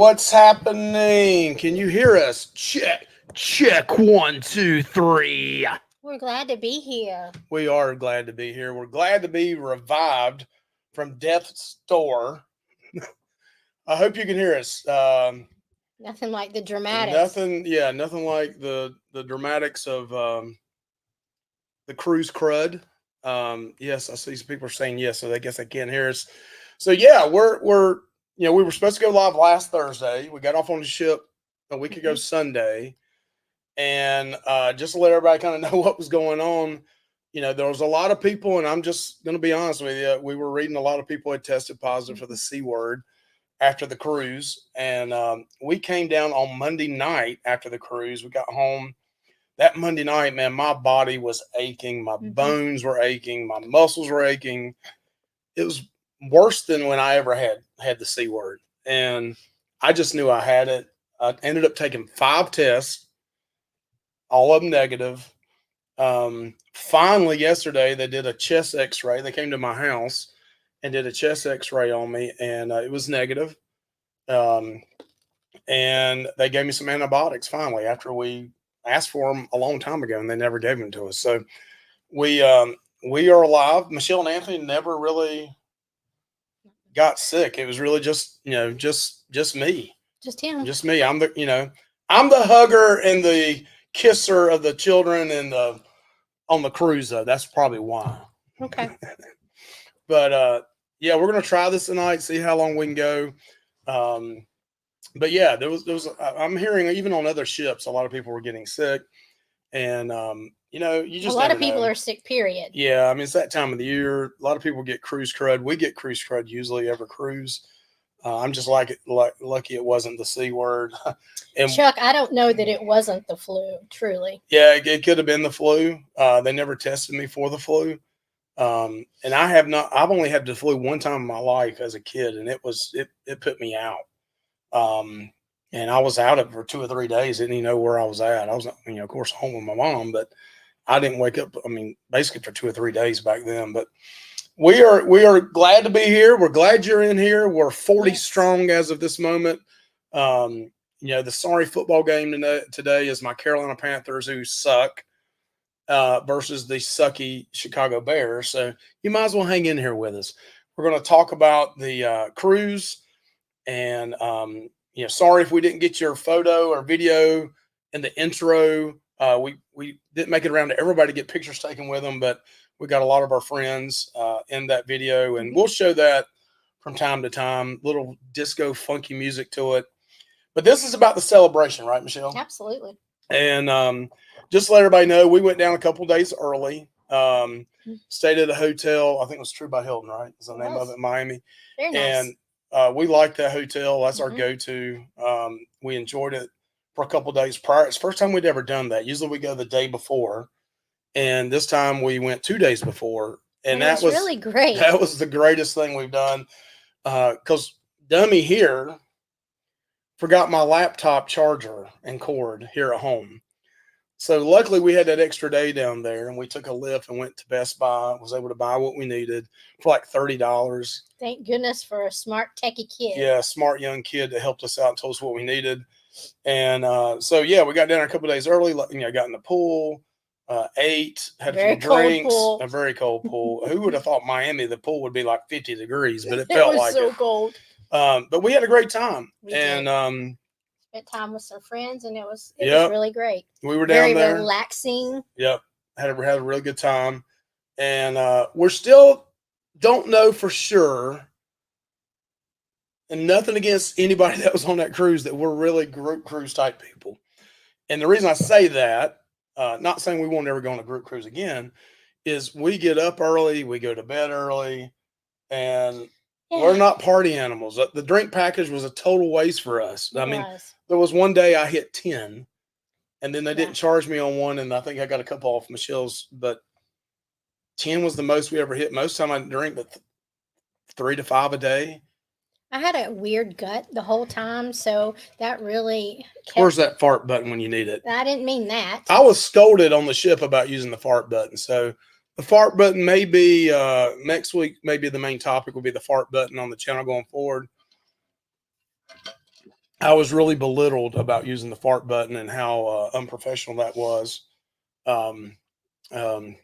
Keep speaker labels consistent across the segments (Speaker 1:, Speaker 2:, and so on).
Speaker 1: what's happening? Can you hear us? Check. 1, 2, 3.
Speaker 2: We're glad to be here.
Speaker 1: We are glad to be here. We're glad to be revived from death's door. I hope you can hear us.
Speaker 2: Nothing like the dramatics.
Speaker 1: Nothing like the dramatics of the cruise crud. Yes, I see some people are saying yes, so I guess they can't hear us. So yeah, we're we were supposed to go live last Thursday. We got off on the ship a week ago Sunday, and just to let everybody kind of know what was going on, there was a lot of people, and I'm just going to be honest with you, we were reading a lot of people had tested positive for the C word after the cruise, and we came down on Monday night after the cruise. We got home that Monday night, man, my body was aching, my bones were aching, my muscles were aching. It was worse than when I ever had the C word, and I just knew I had it. I ended up taking 5 tests, all of them negative. Finally, yesterday they did a chest X-ray. They came to my house and did a chest X-ray on me, and it was negative. And they gave me some antibiotics finally after we asked for them a long time ago, and they never gave them to us. So we are alive. Michelle and Anthony never really got sick. It was really just me,
Speaker 2: just him,
Speaker 1: just me. I'm the hugger and the kisser of the children and on the cruise though. That's probably why.
Speaker 2: Okay.
Speaker 1: But yeah, we're gonna try this tonight, see how long we can go. But yeah, there was I'm hearing even on other ships, a lot of people were getting sick, and you just
Speaker 2: a lot of
Speaker 1: never
Speaker 2: people
Speaker 1: know.
Speaker 2: are sick. Period.
Speaker 1: Yeah, I mean it's that time of the year. A lot of people get cruise crud. We get cruise crud usually every cruise. I'm just lucky it wasn't the C word.
Speaker 2: And Chuck, I don't know that it wasn't the flu. Truly.
Speaker 1: Yeah, it could have been the flu. They never tested me for the flu. And I've only had the flu one time in my life as a kid, and it put me out. And I was out of it for 2 or 3 days. Didn't even know where I was at. I was, of course, home with my mom, but I didn't wake up. I mean, basically for 2 or 3 days back then. But we are glad to be here. We're glad you're in here. We're 40 strong as of this moment. The sorry football game today is my Carolina Panthers, who suck, versus the sucky Chicago Bears. So you might as well hang in here with us. We're going to talk about the cruise, and sorry if we didn't get your photo or video in the intro. We didn't make it around to everybody to get pictures taken with them, but we got a lot of our friends in that video, and we'll show that from time to time. Little disco funky music to it. But this is about the celebration, right, Michelle?
Speaker 2: Absolutely.
Speaker 1: And just to let everybody know, we went down a couple days early. Stayed at a hotel. I think it was True by Hilton, right? Is the name of it, Miami.
Speaker 2: Very nice.
Speaker 1: And we liked that hotel. That's our go-to. We enjoyed it for a couple days prior. It's the first time we'd ever done that. Usually we go the day before, and this time we went 2 days before, and that was
Speaker 2: really great.
Speaker 1: That was the greatest thing we've done, because dummy here forgot my laptop charger and cord here at home. So luckily we had that extra day down there, and we took a lift and went to Best Buy, was able to buy what we needed for like $30.
Speaker 2: Thank goodness for a smart techie kid.
Speaker 1: Yeah, a smart young kid that helped us out and told us what we needed. And so yeah, we got down a couple of days early, got in the pool, ate, had some drinks, a very cold pool. Who would have thought Miami, the pool would be like 50 degrees, but it felt like
Speaker 2: so cold.
Speaker 1: But we had a great time.
Speaker 2: Spent time with some friends, and it was really great.
Speaker 1: We were down there.
Speaker 2: Very relaxing.
Speaker 1: Yep. Had a really good time. And we're still don't know for sure, and nothing against anybody that was on that cruise, that we're really group cruise type people. And the reason I say that, not saying we won't ever go on a group cruise again, is we get up early, we go to bed early, and we're not party animals. The drink package was a total waste for us. I mean, there was one day I hit 10, and then they didn't charge me on one, and I think I got a couple off Michelle's, but 10 was the most we ever hit. Most time I drink but 3 to 5 a day.
Speaker 2: I had a weird gut the whole time, so that really
Speaker 1: Where's that fart button when you need it?
Speaker 2: I didn't mean that.
Speaker 1: I was scolded on the ship about using the fart button, so the fart button may be next week. Maybe the main topic will be the fart button on the channel going forward. I was really belittled about using the fart button and how unprofessional that was. Um, um,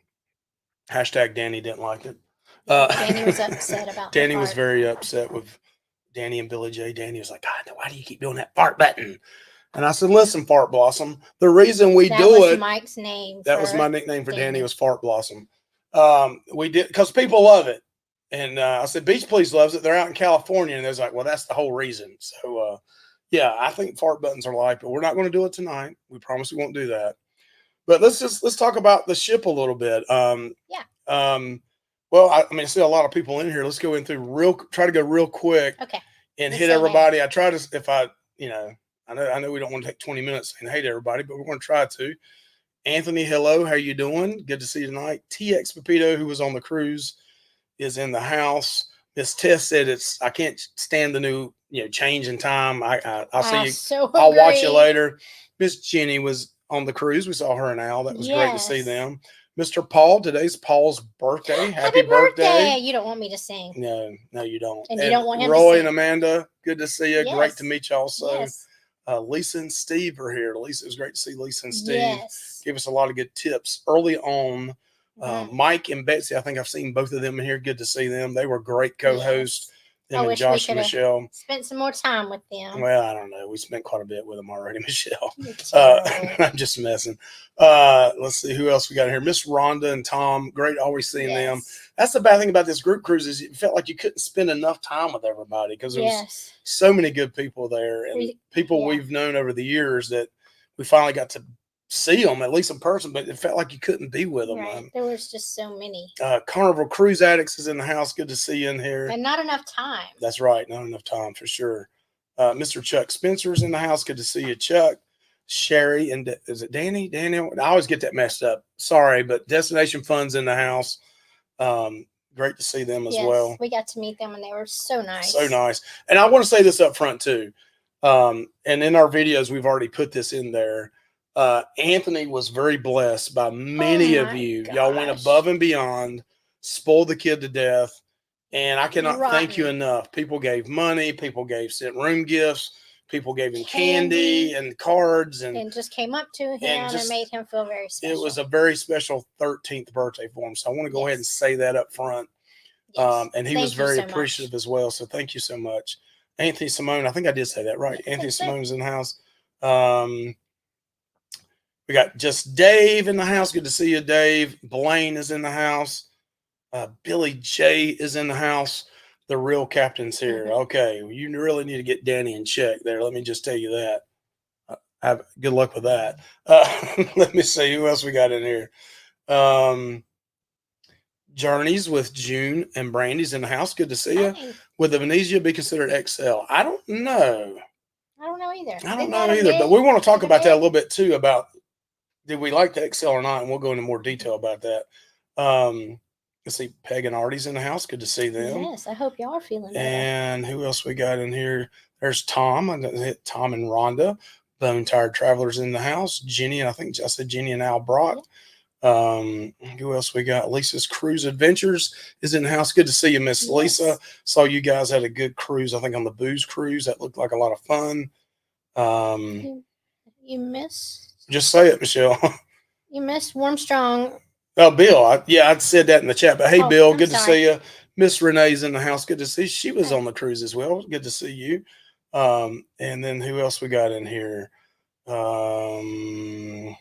Speaker 1: hashtag Danny didn't like it.
Speaker 2: Yeah, Danny was upset about the
Speaker 1: Danny was
Speaker 2: fart.
Speaker 1: very upset with Danny and Billy J. Danny was like, God, why do you keep doing that fart button? And I said, listen, Fart Blossom, the reason we
Speaker 2: That
Speaker 1: do
Speaker 2: was
Speaker 1: it,
Speaker 2: Mike's name
Speaker 1: that was
Speaker 2: for
Speaker 1: my nickname for Danny,
Speaker 2: Danny.
Speaker 1: was Fart Blossom. We did because people love it. And I said, Beach Please loves it. They're out in California. And they was like, well, that's the whole reason. So, yeah, I think fart buttons are life, but we're not going to do it tonight. We promise we won't do that. But let's talk about the ship a little bit.
Speaker 2: Yeah.
Speaker 1: Um, well, I mean, I see a lot of people in here. Let's go in through try to go real quick
Speaker 2: Okay.
Speaker 1: and
Speaker 2: Just
Speaker 1: hit
Speaker 2: say
Speaker 1: everybody.
Speaker 2: hey.
Speaker 1: I try to, if I, you know, I know we don't want to take 20 minutes saying hey to everybody, but we're going to try to. Anthony, hello, how you doing? Good to see you tonight. TX Pepito, who was on the cruise, is in the house. Miss Tess said I can't stand the new change in time. I'll see you.
Speaker 2: So
Speaker 1: I'll watch you
Speaker 2: agree.
Speaker 1: later. Miss Jenny was on the cruise. We saw her and Al. That was great to see
Speaker 2: Yes.
Speaker 1: them. Mr. Paul, today's Paul's birthday.
Speaker 2: Happy birthday!
Speaker 1: Birthday.
Speaker 2: You don't want me to sing.
Speaker 1: No, you don't.
Speaker 2: And you don't want him to
Speaker 1: Roy
Speaker 2: sing.
Speaker 1: and Amanda, good to see you.
Speaker 2: Yes.
Speaker 1: Great to meet you also.
Speaker 2: Yes.
Speaker 1: Lisa and Steve are here. Lisa, it was great to see Lisa and Steve.
Speaker 2: Yes.
Speaker 1: Gave us a lot of good tips early on. Mike and Betsy, I think I've seen both of them in here. Good to see them. They were great co-hosts.
Speaker 2: Yes.
Speaker 1: Them and Josh and Michelle.
Speaker 2: Spent some more time with them.
Speaker 1: Well, I don't know. We spent quite a bit with them already, Michelle.
Speaker 2: I'm
Speaker 1: just messing. Let's see who else we got here. Miss Rhonda and Tom. Great always seeing them. That's the bad thing about this group cruise is it felt like you couldn't spend enough time with everybody because there was so many good people there and people we've known over the years that we finally got to see them at least in person, but it felt like you couldn't be with them.
Speaker 2: Right. There was just so many.
Speaker 1: Carnival Cruise Addicts is in the house. Good to see you in here.
Speaker 2: And not enough time.
Speaker 1: That's right. Not enough time for sure. Mr. Chuck Spencer's in the house. Good to see you, Chuck. Sherry and is it Danny? Danny? I always get that messed up. Sorry, but Destination Fun's in the house. Great to see them as well.
Speaker 2: We got to meet them and they were so nice.
Speaker 1: So nice. And I want to say this up front too. And in our videos, we've already put this in there. Anthony was very blessed by many of you. Gosh. Y'all went above and beyond, spoiled the kid to death. And I cannot thank you enough. People gave money, people sent room gifts, people gave him candy and cards and
Speaker 2: just came up to him and made him feel very special.
Speaker 1: It was a very special 13th birthday for him. So I want to go ahead and say that up front. Yes. And he was very appreciative as well. So thank you so much. Anthony Simone, I think I did say that right. Anthony Simone's in the house. We got just Dave in the house. Good to see you, Dave. Blaine is in the house. Billy J is in the house. The real captain's here. Okay, you really need to get Danny in check there. Let me just tell you that. Have good luck with that. Let me see who else we got in here. Journeys with June and Brandy's in the house. Good to see you. Would the Venezia be considered XL? I don't know.
Speaker 2: I don't know either.
Speaker 1: I don't know either. But we want to talk about that a little bit too. About did we like the XL or not? And we'll go into more detail about that. Let's see, Peg and Artie's in the house. Good to see them.
Speaker 2: Yes, I hope y'all are feeling better.
Speaker 1: And who else we got in here? There's Tom. I'm gonna hit Tom and Rhonda. Bone Tired Travelers in the house. Jenny, I think I said Jenny and Al Brock. Who else we got? Lisa's Cruise Adventures is in the house. Good to see you, Miss Lisa. Saw you guys had a good cruise, I think, on the booze cruise. That looked like a lot of fun.
Speaker 2: You missed?
Speaker 1: Just say it, Michelle.
Speaker 2: You missed Warm Strong.
Speaker 1: Oh, Bill. I said that in the chat. But hey, Bill, good to see you. Miss Renee's in the house. Good to see you. She was on the cruise as well. Good to see you. And then who else we got in here? I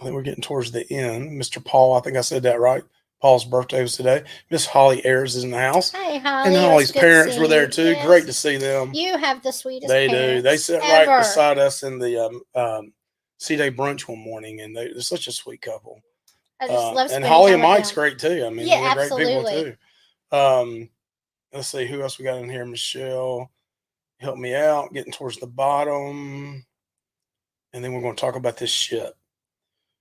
Speaker 1: think we're getting towards the end. Mr. Paul, I think I said that right. Paul's birthday was today. Miss Holly Ayers is in the house.
Speaker 2: Hey, Holly.
Speaker 1: And Holly's parents were there too. Yes. Great to see them.
Speaker 2: You have the sweetest
Speaker 1: They
Speaker 2: parents
Speaker 1: do. They sat right beside us in the C-Day brunch one morning, and they're such a sweet couple.
Speaker 2: I just love
Speaker 1: and Holly and Mike's great too. I mean, they're great people too. Let's see who else we got in here. Michelle, help me out. Getting towards the bottom, and then we're going to talk about this ship.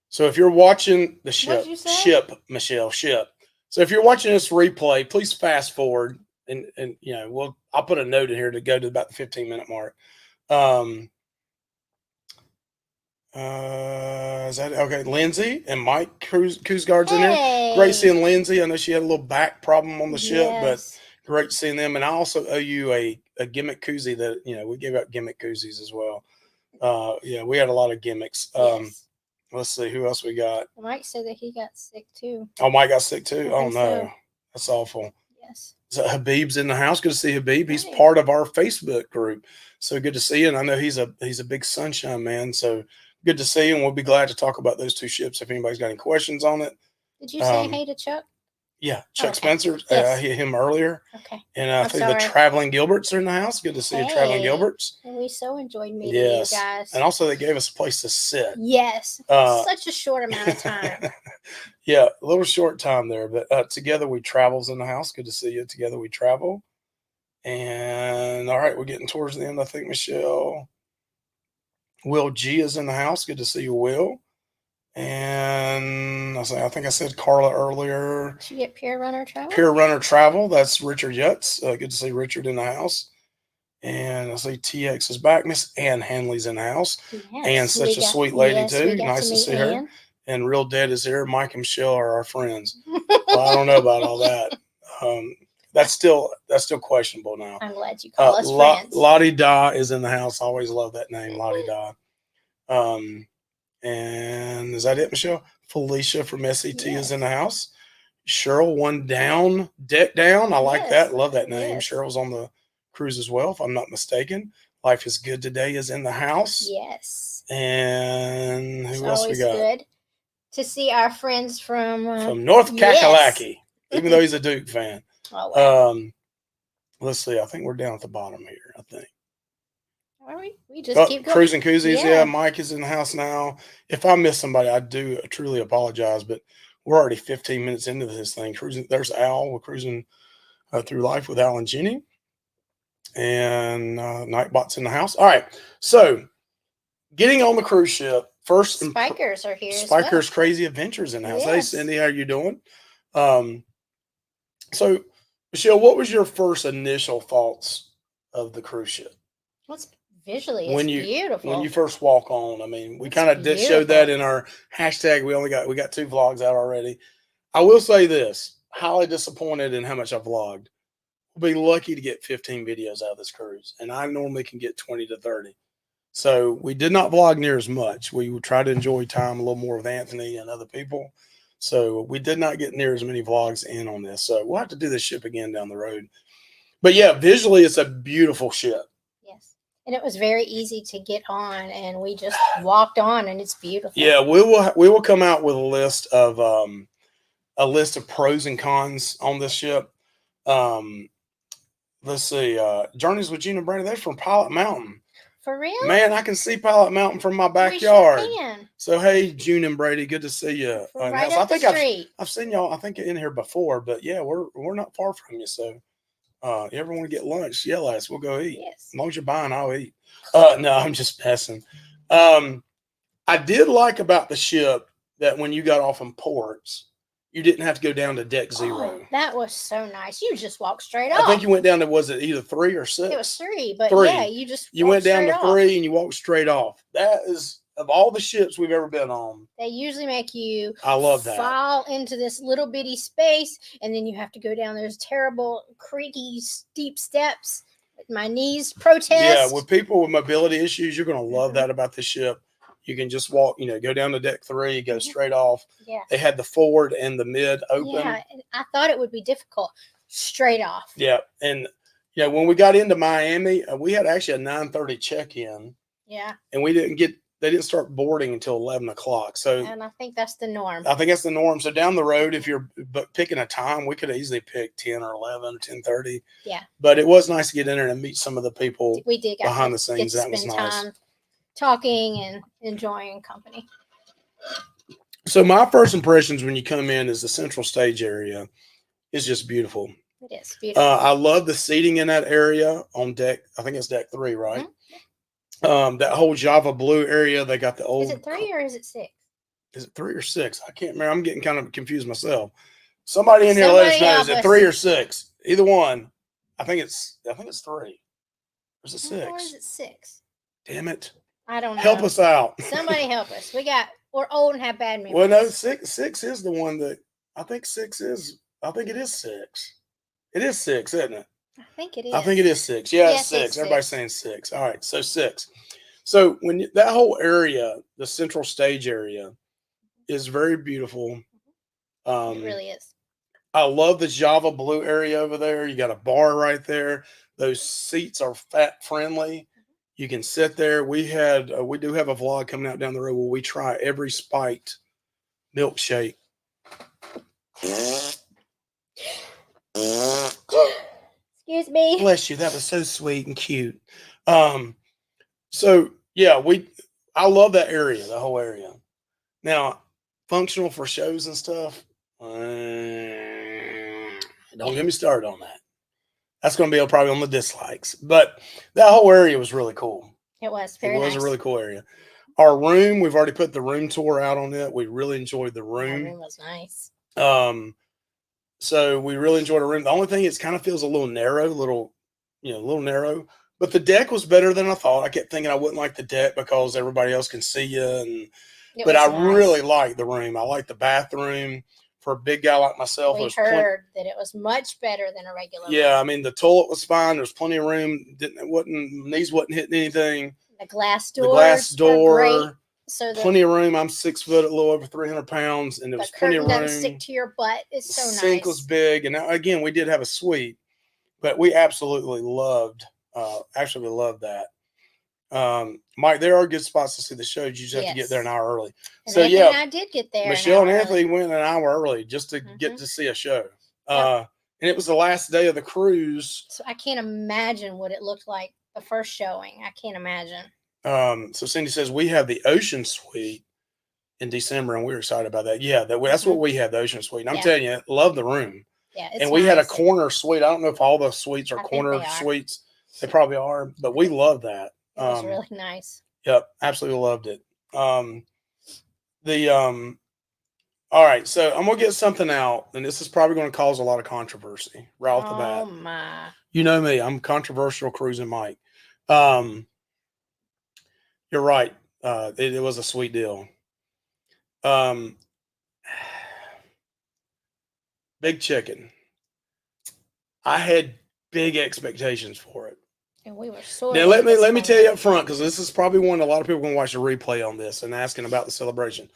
Speaker 1: So if you're watching the ship, Michelle, ship. So if you're watching this replay, please fast forward, and I'll put a note in here to go to about the 15-minute mark. Is that okay? Lindsay and Mike Coast Guards in there. Great seeing Lindsay. I know she had a little back problem on the ship, but Great seeing them. And I also owe you a gimmick koozie that, we gave out gimmick koozies as well. Yeah, we had a lot of gimmicks.
Speaker 2: Yes.
Speaker 1: Let's see who else we got.
Speaker 2: Mike said that he got sick too.
Speaker 1: Oh, Mike got sick too.
Speaker 2: I
Speaker 1: Oh
Speaker 2: think
Speaker 1: no,
Speaker 2: so.
Speaker 1: that's awful.
Speaker 2: Yes.
Speaker 1: So Habib's in the house. Good to see Habib. He's
Speaker 2: Hey.
Speaker 1: part of our Facebook group. So good to see you. And I know he's a big sunshine man. So good to see you. And we'll be glad to talk about those two ships if anybody's got any questions on it.
Speaker 2: Did you say hey to Chuck?
Speaker 1: Yeah, Chuck
Speaker 2: Okay.
Speaker 1: Spencer.
Speaker 2: Yes.
Speaker 1: I hit him earlier.
Speaker 2: Okay.
Speaker 1: And I
Speaker 2: I'm
Speaker 1: think
Speaker 2: sorry.
Speaker 1: the Traveling Gilberts are in the house. Good to see you, Traveling
Speaker 2: Hey.
Speaker 1: Gilberts.
Speaker 2: And we so enjoyed meeting
Speaker 1: Yes.
Speaker 2: you guys.
Speaker 1: And also they gave us a place to sit.
Speaker 2: Yes. Such a short amount of time.
Speaker 1: Yeah, a little short time there. But Together We Travel's in the house. Good to see you. Together We Travel. And all right, we're getting towards the end, I think, Michelle. Will G is in the house. Good to see you, Will. And I think I said Carla earlier.
Speaker 2: Did you get Pure Runner Travel?
Speaker 1: Pure Runner Travel. That's Richard Yutz. Good to see Richard in the house. And I see TX is back. Miss Ann Hanley's in the house.
Speaker 2: Yes.
Speaker 1: And such a sweet lady, too. Nice to see
Speaker 2: Ann.
Speaker 1: her. And Real Dead is here. Mike and Michelle are our friends. Well, I don't know about all that. That's still questionable now.
Speaker 2: I'm glad you call us friends.
Speaker 1: Lottie Da is in the house. I always love that name, Lottie Da. And is that it, Michelle? Felicia from SET is in the house. Cheryl, deck down. I like that. Love that name.
Speaker 2: Yes.
Speaker 1: Cheryl's on the cruise as well, if I'm not mistaken. Life is Good Today is in the house.
Speaker 2: Yes.
Speaker 1: And who else we got?
Speaker 2: It's good to see our friends from
Speaker 1: North Kakalaki, even though he's a Duke fan.
Speaker 2: Oh, wow.
Speaker 1: Let's see. I think we're down at the bottom here. I think.
Speaker 2: Are we? We just keep going.
Speaker 1: Cruising Koozies. Yeah, Mike is in the house now. If I miss somebody, I do truly apologize, but we're already 15 minutes into this thing. Cruising. There's Al. We're cruising through life with Al and Jenny. And Nightbot's in the house. All right. So getting on the cruise ship. First,
Speaker 2: Spikers are here.
Speaker 1: Spikers Crazy Adventures in the house. Yes. Hey, Cindy, how you doing? So, Michelle, what was your first initial thoughts of the cruise ship?
Speaker 2: Visually, it's beautiful.
Speaker 1: When you first walk on, I mean, we kind of did show that in our hashtag. We got 2 vlogs out already. I will say this: highly disappointed in how much I vlogged. We'll be lucky to get 15 videos out of this cruise, and I normally can get 20 to 30. So we did not vlog near as much. We would try to enjoy time a little more with Anthony and other people. So we did not get near as many vlogs in on this. So we'll have to do this ship again down the road. But yeah, visually, it's a beautiful ship.
Speaker 2: Yes. And it was very easy to get on, and we just walked on, and it's beautiful.
Speaker 1: Yeah, we will come out with a list of pros and cons on this ship. Let's see. Journeys with Gina Brady. They're from Pilot Mountain.
Speaker 2: For real?
Speaker 1: Man, I can see Pilot Mountain from my backyard.
Speaker 2: We sure can.
Speaker 1: So hey, June and Brady, good to see you.
Speaker 2: Right up the street.
Speaker 1: I've seen y'all. I think in here before, but yeah, we're not far from you. So, you ever want to get lunch? Yell at us. We'll go eat.
Speaker 2: Yes.
Speaker 1: As long as you're buying, I'll eat. No, I'm just messing. I did like about the ship that when you got off in ports, you didn't have to go down to deck 0.
Speaker 2: Oh, that was so nice. You just walked straight off.
Speaker 1: I think you went down to, was it either 3 or 6?
Speaker 2: It was 3, but
Speaker 1: 3.
Speaker 2: yeah, you
Speaker 1: went down to 3
Speaker 2: off.
Speaker 1: and you walked straight off. That is, of all the ships we've ever been on,
Speaker 2: they usually make you
Speaker 1: I love that.
Speaker 2: fall into this little bitty space, and then you have to go down those terrible, creaky, steep steps. My knees protest.
Speaker 1: Yeah, with people with mobility issues, you're going to love that about the ship. You can just walk, go down to deck 3, go straight off.
Speaker 2: Yeah.
Speaker 1: They had the forward and the mid open.
Speaker 2: Yeah, I thought it would be difficult. Straight off.
Speaker 1: Yeah, and when we got into Miami, we had actually a 9:30 check-in.
Speaker 2: Yeah.
Speaker 1: And they didn't start boarding until 11 o'clock. So,
Speaker 2: and I think that's the norm.
Speaker 1: I think that's the norm. So down the road, if you're picking a time, we could easily pick 10 or 11 or 10:30.
Speaker 2: Yeah.
Speaker 1: But it was nice to get in there and meet some of the people
Speaker 2: we did
Speaker 1: behind the scenes. That was nice.
Speaker 2: Time talking and enjoying company.
Speaker 1: So my first impressions when you come in is the central stage area is just beautiful.
Speaker 2: It is beautiful.
Speaker 1: I love the seating in that area on deck. I think it's deck 3, right? Mm-hmm. That whole Java Blue area, they got the old.
Speaker 2: Is it 3 or is it 6?
Speaker 1: Is it 3 or 6? I can't remember. I'm getting kind of confused myself. Somebody in here let us know. Is it 3 or 6? Either one. I think it's 3. Or is it 6?
Speaker 2: Or is it 6?
Speaker 1: Damn it.
Speaker 2: I don't know.
Speaker 1: Help us out.
Speaker 2: Somebody help us. We're old and have bad memories.
Speaker 1: Well, no, 6 is the one that I think it is 6. It is 6, isn't it?
Speaker 2: I think it is.
Speaker 1: I think it is 6. Yeah, it's
Speaker 2: Yes, it's
Speaker 1: 6. Everybody's
Speaker 2: 6.
Speaker 1: saying 6. All right, so 6. So that whole area, the central stage area, is very beautiful.
Speaker 2: It really is.
Speaker 1: I love the Java Blue area over there. You got a bar right there. Those seats are fat friendly. You can sit there. We do have a vlog coming out down the road where we try every spiked milkshake.
Speaker 2: Excuse me.
Speaker 1: Bless you. That was so sweet and cute. So yeah, I love that area, the whole area. Now, functional for shows and stuff. Don't get me started on that. That's going to be probably on the dislikes. But that whole area was really cool.
Speaker 2: It was
Speaker 1: It
Speaker 2: very
Speaker 1: was
Speaker 2: nice.
Speaker 1: a really cool area. Our room, we've already put the room tour out on it. We really enjoyed the
Speaker 2: That
Speaker 1: room.
Speaker 2: room was nice.
Speaker 1: So we really enjoyed our room. The only thing is, kind of feels a little narrow, a little narrow. But the deck was better than I thought. I kept thinking I wouldn't like the deck because everybody else can see you, but I really like the room. I like the bathroom. For a big guy like myself,
Speaker 2: we heard that it was much better than a regular room.
Speaker 1: I mean, the toilet was fine. There was plenty of room. Knees wasn't hitting anything.
Speaker 2: The glass door. Great. So
Speaker 1: plenty of room. I'm 6 foot, a little over 300 pounds, and there was plenty of room.
Speaker 2: Doesn't stick to your butt. It's so nice. The
Speaker 1: sink was big, and again, we did have a suite, but we absolutely loved. Actually, we loved that. Mike, there are good spots to see the show. You just have to get there an hour early.
Speaker 2: And so Anthony and I did get there.
Speaker 1: Michelle and Anthony went an hour early just to get to see a show. And it was the last day of the cruise.
Speaker 2: So I can't imagine what it looked like the first showing. I can't imagine.
Speaker 1: So Cindy says we have the Ocean Suite in December, and we were excited about that. Yeah, that's what we had, the Ocean Suite. And I'm telling you, love the room.
Speaker 2: Yeah,
Speaker 1: and we had a corner suite. I don't know if all the suites are corner suites. They probably are, but we love that.
Speaker 2: It was really nice.
Speaker 1: Yep, absolutely loved it. All right, so I'm gonna get something out, and this is probably going to cause a lot of controversy right off the bat.
Speaker 2: Oh my!
Speaker 1: You know me, I'm controversial cruising Mike. You're right. It was a sweet deal. Big Chicken. I had big expectations for it.
Speaker 2: And we were so.
Speaker 1: Now let me tell you up front, because this is probably one a lot of people are going to watch the replay on this and asking about the celebration.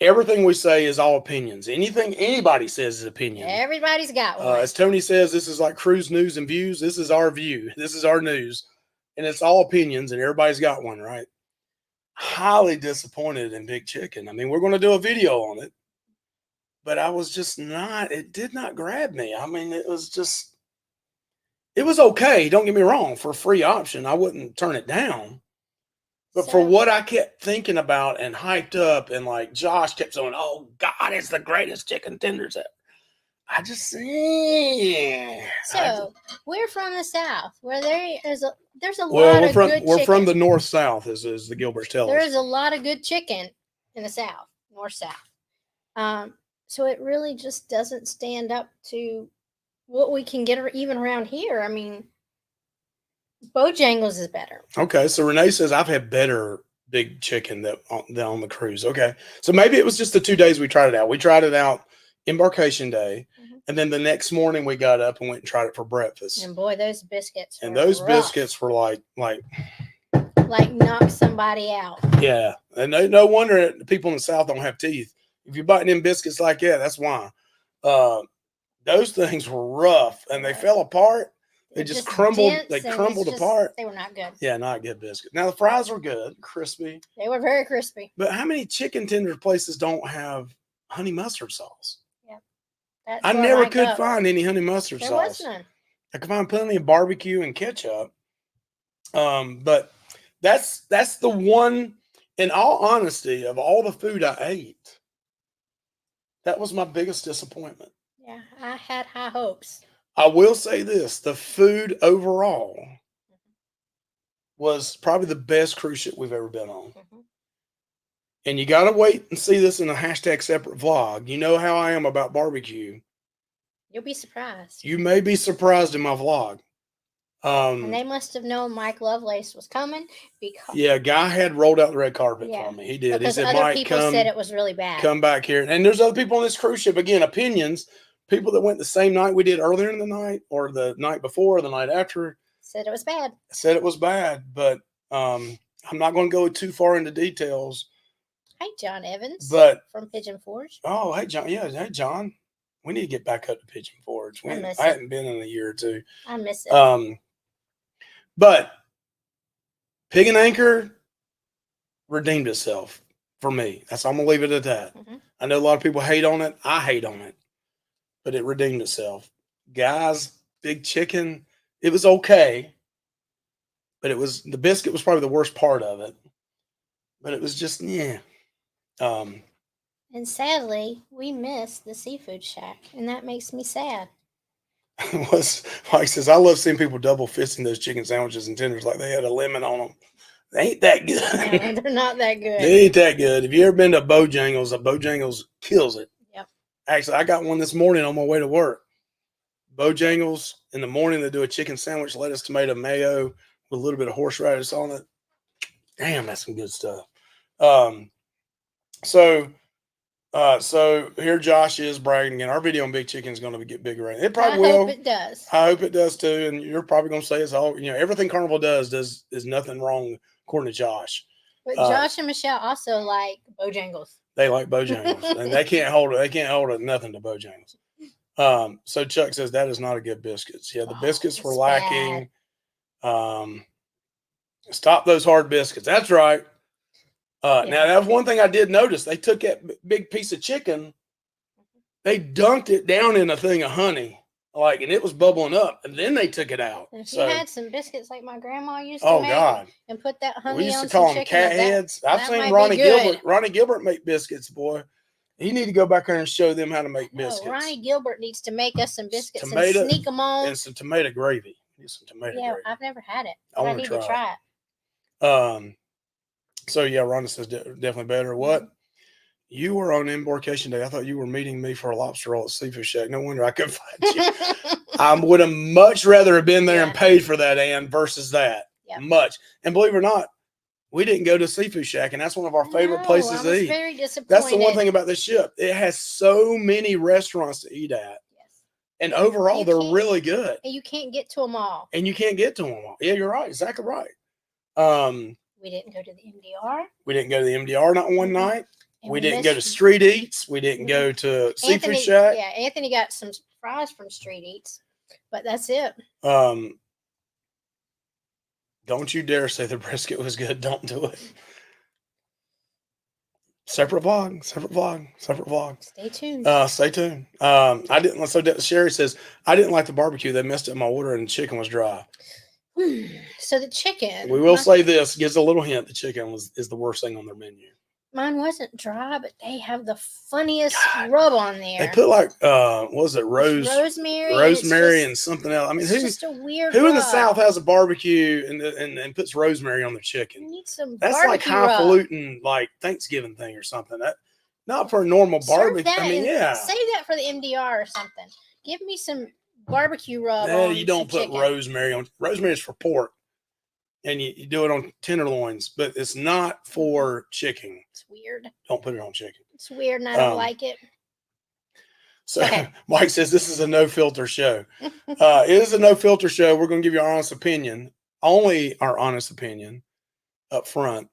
Speaker 1: Everything we say is all opinions. Anything anybody says is opinion.
Speaker 2: Everybody's got one.
Speaker 1: As Tony says, this is like cruise news and views. This is our view. This is our news, and it's all opinions, and everybody's got one, right? Highly disappointed in Big Chicken. I mean, we're going to do a video on it, but I was just not. It did not grab me. I mean, it was okay. Don't get me wrong. For a free option, I wouldn't turn it down. But for what I kept thinking about and hyped up, and like Josh kept saying, "Oh God, it's the greatest chicken tenders ever." I just
Speaker 2: So we're from the South, where there's a
Speaker 1: lot
Speaker 2: of good chicken.
Speaker 1: We're from the North South, as the Gilberts tell us.
Speaker 2: There's a lot of good chicken in the South, North South. So it really just doesn't stand up to what we can get even around here. I mean, Bojangles is better.
Speaker 1: Okay, so Renee says I've had better Big Chicken than on the cruise. Okay, so maybe it was just the 2 days we tried it out. We tried it out embarkation day, and then the next morning we got up and went and tried it for breakfast.
Speaker 2: And boy, those biscuits.
Speaker 1: Biscuits were like
Speaker 2: knock somebody out.
Speaker 1: Yeah, and no wonder people in the South don't have teeth. If you're biting them biscuits like that, that's why. Those things were rough, and they fell apart. They just crumbled. They crumbled apart.
Speaker 2: They were not good.
Speaker 1: Yeah, not good biscuits. Now the fries were good, crispy.
Speaker 2: They were very crispy.
Speaker 1: But how many chicken tender places don't have honey mustard sauce?
Speaker 2: Yeah,
Speaker 1: I never could find any honey mustard sauce.
Speaker 2: There was none.
Speaker 1: I could find plenty of barbecue and ketchup. But that's the one. In all honesty, of all the food I ate, that was my biggest disappointment.
Speaker 2: Yeah, I had high hopes.
Speaker 1: I will say this, the food overall was probably the best cruise ship we've ever been on. And you got to wait and see this in a hashtag separate vlog. You know how I am about barbecue.
Speaker 2: You'll be surprised.
Speaker 1: You may be surprised in my vlog.
Speaker 2: And they must have known Mike Lovelace was coming because
Speaker 1: Guy had rolled out the red carpet for me. He did.
Speaker 2: Because
Speaker 1: he said,
Speaker 2: other
Speaker 1: Mike,
Speaker 2: people said it was really bad.
Speaker 1: Come back here. And there's other people on this cruise ship. Again, opinions. people that went the same night we did earlier in the night, or the night before, or the night after,
Speaker 2: Said it was bad.
Speaker 1: said it was bad. But I'm not going to go too far into details.
Speaker 2: Hey, John Evans,
Speaker 1: But
Speaker 2: from Pigeon Forge.
Speaker 1: oh, hey John, yeah, hey John, we need to get back up to Pigeon Forge.
Speaker 2: I miss
Speaker 1: I
Speaker 2: it.
Speaker 1: hadn't been in a year or two.
Speaker 2: I miss it.
Speaker 1: But Pig and Anchor redeemed itself for me. That's I'm gonna leave it at that.
Speaker 2: Mhm.
Speaker 1: I know a lot of people hate on it. I hate on it, but it redeemed itself. Guys, Big Chicken, it was okay, but the biscuit was probably the worst part of it. But it was just yeah.
Speaker 2: And sadly, we missed the seafood shack, and that makes me sad.
Speaker 1: Was Mike says I love seeing people double fisting those chicken sandwiches and tenders like they had a lemon on them. They ain't that good.
Speaker 2: No, they're not that good.
Speaker 1: They ain't that good. If you ever been to Bojangles kills it.
Speaker 2: Yep.
Speaker 1: Actually, I got one this morning on my way to work. Bojangles in the morning, they do a chicken sandwich, lettuce, tomato, mayo with a little bit of horseradish on it. Damn, that's some good stuff. So here Josh is bragging again. Our video on Big Chicken is going to get bigger. It probably will.
Speaker 2: I hope it does.
Speaker 1: I hope it does too. And you're probably going to say it's all, everything Carnival does is nothing wrong according to Josh.
Speaker 2: But Josh and Michelle also like Bojangles.
Speaker 1: They like Bojangles, and they can't hold it. They can't hold it nothing to Bojangles. So Chuck says that is not a good biscuits. Yeah, the biscuits were lacking. Stop those hard biscuits. That's right. Now that was one thing I did notice. They took that big piece of chicken, they dunked it down in a thing of honey, and it was bubbling up, and then they took it out.
Speaker 2: If you had some biscuits like my grandma used to make,
Speaker 1: God,
Speaker 2: and put that honey on,
Speaker 1: we used to call them cat heads. I've seen Ronnie Gilbert make biscuits, boy. He need to go back there and show them how to make biscuits.
Speaker 2: Ronnie Gilbert needs to make us some biscuits and sneak them on.
Speaker 1: And some tomato gravy. Some tomato gravy.
Speaker 2: I've never had it. I need to try
Speaker 1: it. So yeah, Rhonda says definitely better. What? You were on embarkation day. I thought you were meeting me for a lobster roll at Seafood Shack. No wonder I couldn't find you. I would have much rather have been there and paid for that, Ann, versus that. Yeah. Much. And believe it or not, we didn't go to Seafood Shack, and that's one of our favorite places to eat.
Speaker 2: Very disappointed.
Speaker 1: That's the one thing about this ship. It has so many restaurants to eat at. Yes. And overall, they're really good.
Speaker 2: And you can't get to them all.
Speaker 1: Yeah, you're right. Exactly right.
Speaker 2: We didn't go to the MDR.
Speaker 1: We didn't go to the MDR not one night. And we didn't go to Street Eats. We didn't go to Seafood Shack.
Speaker 2: Yeah, Anthony got some fries from Street Eats, but that's it.
Speaker 1: Don't you dare say the brisket was good. Don't do it. Separate vlog.
Speaker 2: Stay tuned.
Speaker 1: Stay tuned. I didn't. So Sherry says I didn't like the barbecue. They messed up my order and the chicken was dry.
Speaker 2: So the chicken.
Speaker 1: We will say this gives a little hint. The chicken is the worst thing on their menu.
Speaker 2: Mine wasn't dry, but they have the funniest rub on there.
Speaker 1: They put what was it? Rosemary and something else. I mean,
Speaker 2: it's just a weird
Speaker 1: who in the South has a barbecue and puts rosemary on their chicken?
Speaker 2: You need some
Speaker 1: That's like highfalutin, like Thanksgiving thing or something. That not for a normal barbecue. I mean,
Speaker 2: save that for the MDR or something. Give me some barbecue rub.
Speaker 1: No, you don't put rosemary on. Rosemary is for pork. And you do it on tenderloins, but it's not for chicken.
Speaker 2: It's weird.
Speaker 1: Don't put it on chicken.
Speaker 2: It's weird, and I don't like it.
Speaker 1: So Mike says this is a no filter show. It is a no filter show. We're going to give you our honest opinion, only our honest opinion, up front.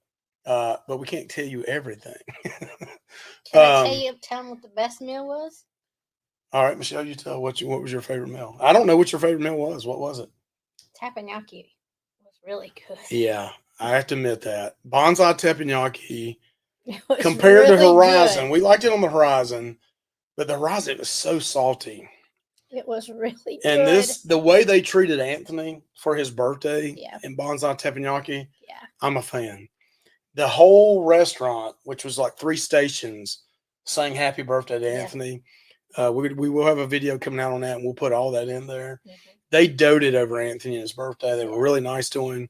Speaker 1: But we can't tell you everything.
Speaker 2: Can I tell them what the best meal was?
Speaker 1: All right, Michelle, you tell what was your favorite meal. I don't know what your favorite meal was. What was it?
Speaker 2: Teppanyaki. Really good.
Speaker 1: Yeah, I have to admit that. Bonsai teppanyaki compared to Horizon. Good. We liked it on the Horizon, but the Horizon was so salty.
Speaker 2: It was really
Speaker 1: and
Speaker 2: good.
Speaker 1: And the way they treated Anthony for his birthday in Bonsai teppanyaki, I'm a fan. The whole restaurant, which was like 3 stations, sang happy birthday to Anthony. We will have a video coming out on that, and we'll put all that in there. Mm-hmm. They doted over Anthony and his birthday. They were really nice to him.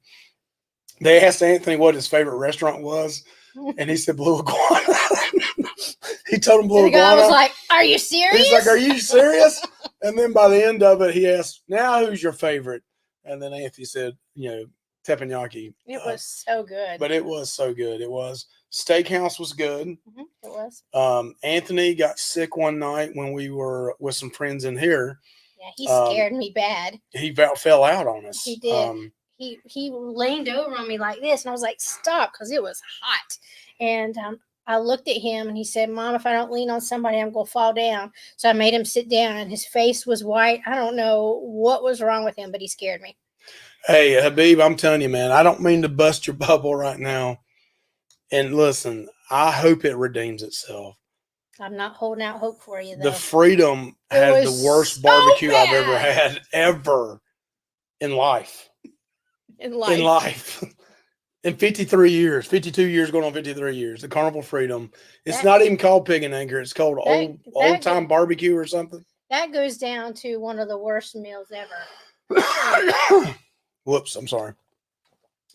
Speaker 1: They asked Anthony what his favorite restaurant was, and he said Blue Iguana. He told him Blue Iguana. The guy
Speaker 2: was like, "Are you serious?"
Speaker 1: He's like, "Are you serious?" And then by the end of it, he asked, "Now who's your favorite?" And then Anthony said, teppanyaki.
Speaker 2: It was so good.
Speaker 1: But it was so good. It was. Steakhouse was good.
Speaker 2: It was.
Speaker 1: Anthony got sick one night when we were with some friends in here.
Speaker 2: Yeah, he scared me bad.
Speaker 1: He fell out on us.
Speaker 2: He did. He leaned over on me like this, and I was like, "Stop," because it was hot. And I looked at him, and he said, "Mom, if I don't lean on somebody, I'm gonna fall down." So I made him sit down, and his face was white. I don't know what was wrong with him, but he scared me.
Speaker 1: Hey, Habib, I'm telling you, man, I don't mean to bust your bubble right now. And listen, I hope it redeems itself.
Speaker 2: I'm not holding out hope for you, though.
Speaker 1: The Freedom had the worst barbecue I've ever had, ever in life. In life. In 53 years, 52 years, going on 53 years, the Carnival Freedom. It's not even called Pig and Anchor. It's called Old Time Barbecue or something.
Speaker 2: That goes down to one of the worst meals ever.
Speaker 1: Whoops, I'm sorry.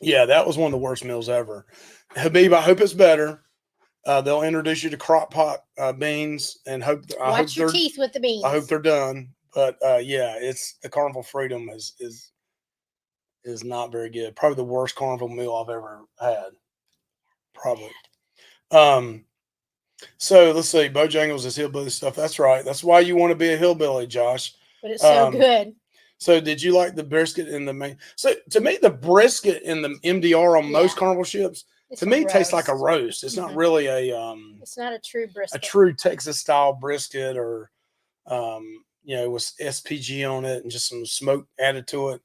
Speaker 1: Yeah, that was one of the worst meals ever. Habib, I hope it's better. They'll introduce you to crock pot beans and
Speaker 2: watch your teeth with the beans.
Speaker 1: I hope they're done. But yeah, it's the Carnival Freedom is not very good. Probably the worst Carnival meal I've ever had. Probably. So let's see. Bojangles is hillbilly stuff. That's right. That's why you want to be a hillbilly, Josh.
Speaker 2: But it's so good.
Speaker 1: So did you like the brisket in the main? So to me, the brisket in the MDR on most Carnival ships, to me, tastes like a roast. It's not really
Speaker 2: it's not a true brisket.
Speaker 1: A true Texas style brisket, or with SPG on it and just some smoke added to it.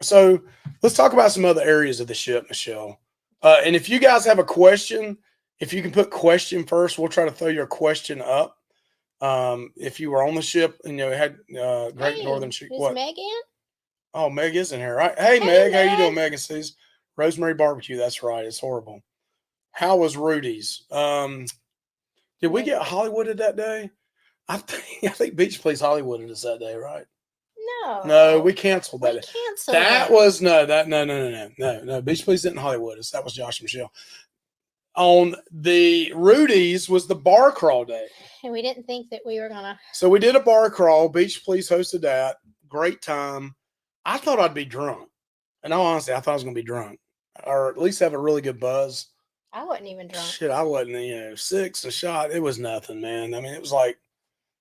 Speaker 1: So let's talk about some other areas of the ship, Michelle. And if you guys have a question, if you can put question first, we'll try to throw your question up. If you were on the ship and it had Great Northern Ship.
Speaker 2: Is Meg in?
Speaker 1: Oh, Meg is in here, right? Hey Meg, how you doing, Meg? And C's Rosemary Barbecue. That's right. It's horrible. How was Rudy's? Did we get Hollywooded that day? I think Beach Please Hollywooded us that day, right? No, we canceled that. No. Beach Please didn't Hollywood us. That was Josh and Michelle. On the Rudy's was the bar crawl day.
Speaker 2: And we didn't think that we were going to.
Speaker 1: So we did a bar crawl. Beach Please hosted that. Great time. I thought I'd be drunk. And honestly, I thought I was going to be drunk. Or at least have a really good buzz.
Speaker 2: I wasn't even drunk.
Speaker 1: Shit, I wasn't, 6 a shot. It was nothing, man. I mean, it was like,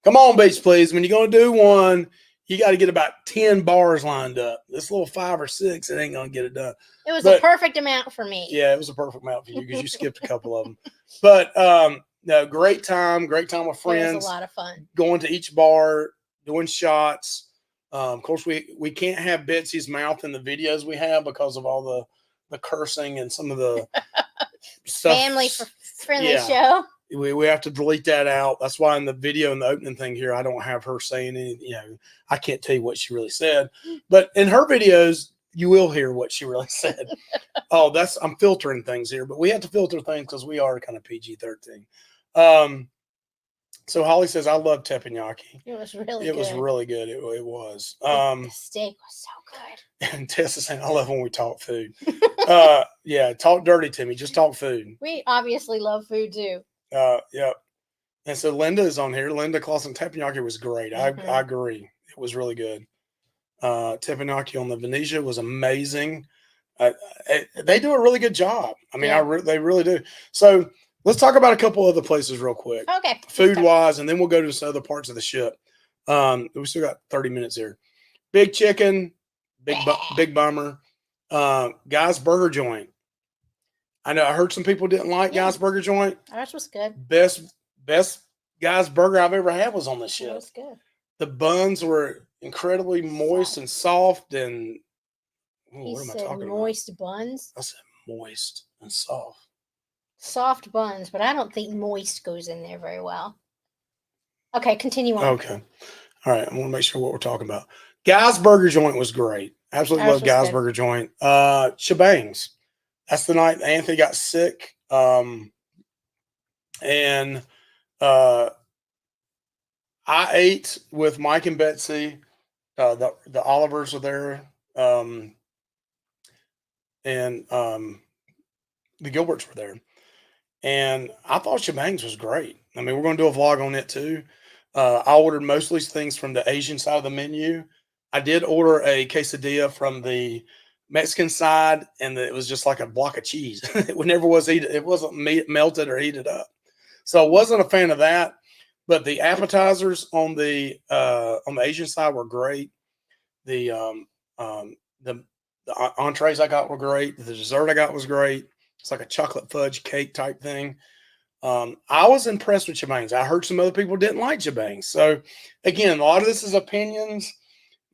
Speaker 1: come on, Beach Please. When you're going to do one, you got to get about 10 bars lined up. This little 5 or 6, it ain't going to get it done.
Speaker 2: It was a perfect amount for me.
Speaker 1: Yeah, it was a perfect amount for you because you skipped a couple of them. But no, great time with friends.
Speaker 2: It was a lot of fun.
Speaker 1: Going to each bar, doing shots. Of course, we can't have Betsy's mouth in the videos we have because of all the cursing and some of the stuff.
Speaker 2: Family friendly show.
Speaker 1: We have to delete that out. That's why in the video in the opening thing here, I don't have her saying anything. I can't tell you what she really said. But in her videos, you will hear what she really said. I'm filtering things here, but we have to filter things because we are kind of PG-13. So Holly says, I love teppanyaki.
Speaker 2: It was really good.
Speaker 1: It was really good. It was.
Speaker 2: The steak was so good.
Speaker 1: And Tessa saying, I love when we talk food. Yeah, talk dirty to me. Just talk food.
Speaker 2: We obviously love food too.
Speaker 1: Yeah. And so Linda is on here. Linda Clausen, teppanyaki was great. I agree. It was really good. Teppanyaki on the Venezia was amazing. They do a really good job. I mean, they really do. So let's talk about a couple other places real quick.
Speaker 2: Okay.
Speaker 1: Food wise, and then we'll go to some other parts of the ship. We still got 30 minutes here. Big Chicken, Big Bummer, Guy's Burger Joint. I know I heard some people didn't like Guy's Burger Joint.
Speaker 2: Ours was good.
Speaker 1: Best Guy's Burger I've ever had was on the ship.
Speaker 2: It was good.
Speaker 1: The buns were incredibly moist and soft, and what am I talking about?
Speaker 2: Moist buns.
Speaker 1: I said moist and soft.
Speaker 2: Soft buns, but I don't think moist goes in there very well. Okay, continue on.
Speaker 1: Okay. All right. I want to make sure what we're talking about. Guy's Burger Joint was great. Absolutely love Guy's Burger Joint. Shebangs. That's the night Anthony got sick. And I ate with Mike and Betsy. The Olivers were there. And the Gilberts were there. And I thought Shebangs was great. I mean, we're going to do a vlog on it too. I ordered most of these things from the Asian side of the menu. I did order a quesadilla from the Mexican side, and it was just like a block of cheese. It never was heated. It wasn't melted or heated up. So I wasn't a fan of that. But the appetizers on the Asian side were great. The um, the the entrees I got were great. The dessert I got was great. It's like a chocolate fudge cake type thing. I was impressed with Chebangs. I heard some other people didn't like Chebangs. So again, a lot of this is opinions,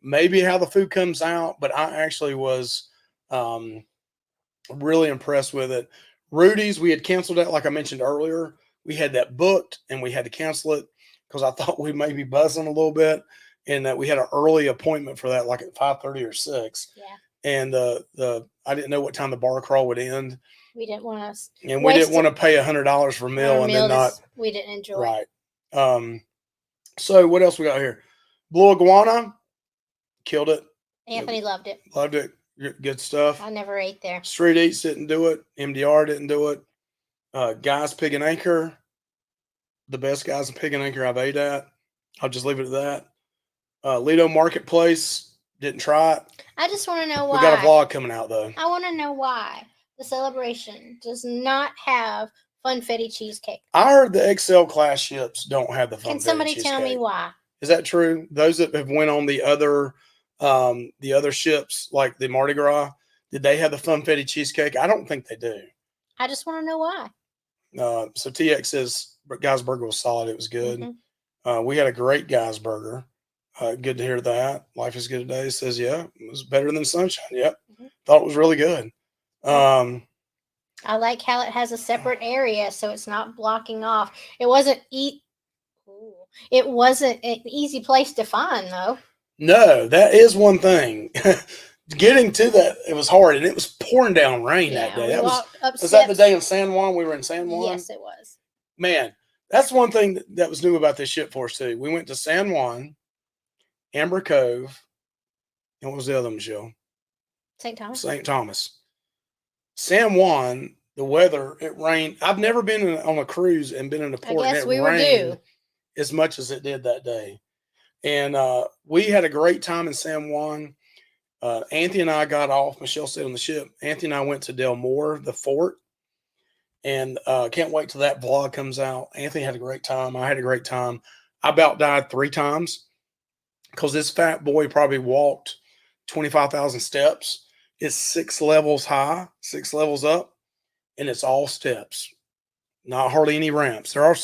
Speaker 1: maybe how the food comes out, but I actually was um, really impressed with it. Rudy's, we had canceled that, like I mentioned earlier. We had that booked and we had to cancel it because I thought we may be buzzing a little bit, and that we had an early appointment for that, like at 5:30 or 6.
Speaker 2: Yeah.
Speaker 1: And the I didn't know what time the bar crawl would end.
Speaker 2: We didn't want to.
Speaker 1: And we didn't want to pay $100 for a meal and then not.
Speaker 2: We didn't enjoy.
Speaker 1: Right. So what else we got here? Blue Iguana, killed it.
Speaker 2: Anthony loved it.
Speaker 1: Loved it. Good stuff.
Speaker 2: I never ate there.
Speaker 1: Street Eats didn't do it. MDR didn't do it. Guys Pig and Anchor, the best Guys and Pig and Anchor I've ate at. I'll just leave it at that. Lido Marketplace, didn't try it.
Speaker 2: I just want to know why.
Speaker 1: We got a vlog coming out though.
Speaker 2: I want to know why the celebration does not have funfetti cheesecake.
Speaker 1: I heard the XL class ships don't have the funfetti cheesecake.
Speaker 2: Can somebody tell me why?
Speaker 1: Is that true? Those that have went on the other ships, like the Mardi Gras, did they have the funfetti cheesecake? I don't think they do.
Speaker 2: I just want to know why.
Speaker 1: So TX says Guy's Burger was solid. It was good. Mm-hmm. We had a great Guy's Burger. Good to hear that. Life is good today. Says, yeah, it was better than Sunshine. Yep. Mm-hmm. Thought it was really good.
Speaker 2: I like how it has a separate area, so it's not blocking off. It wasn't It wasn't an easy place to find, though.
Speaker 1: No, that is one thing. Getting to that, it was hard, and it was pouring down rain that day. Was that the day in San Juan? We were in San Juan?
Speaker 2: Yes, it was.
Speaker 1: Man, that's one thing that was new about this ship for us, too. We went to San Juan, Amber Cove, and what was the other one, Michelle?
Speaker 2: St. Thomas.
Speaker 1: St. Thomas. San Juan, the weather, it rained. I've never been on a cruise and been in a port and it rained as much as it did that day. And we had a great time in San Juan. Anthony and I got off. Michelle stayed on the ship. Anthony and I went to Del Mar, the fort. And can't wait till that vlog comes out. Anthony had a great time. I had a great time. I about died 3 times because this fat boy probably walked 25,000 steps. It's 6 levels high, 6 levels up, and it's all steps. Not hardly any ramps. There are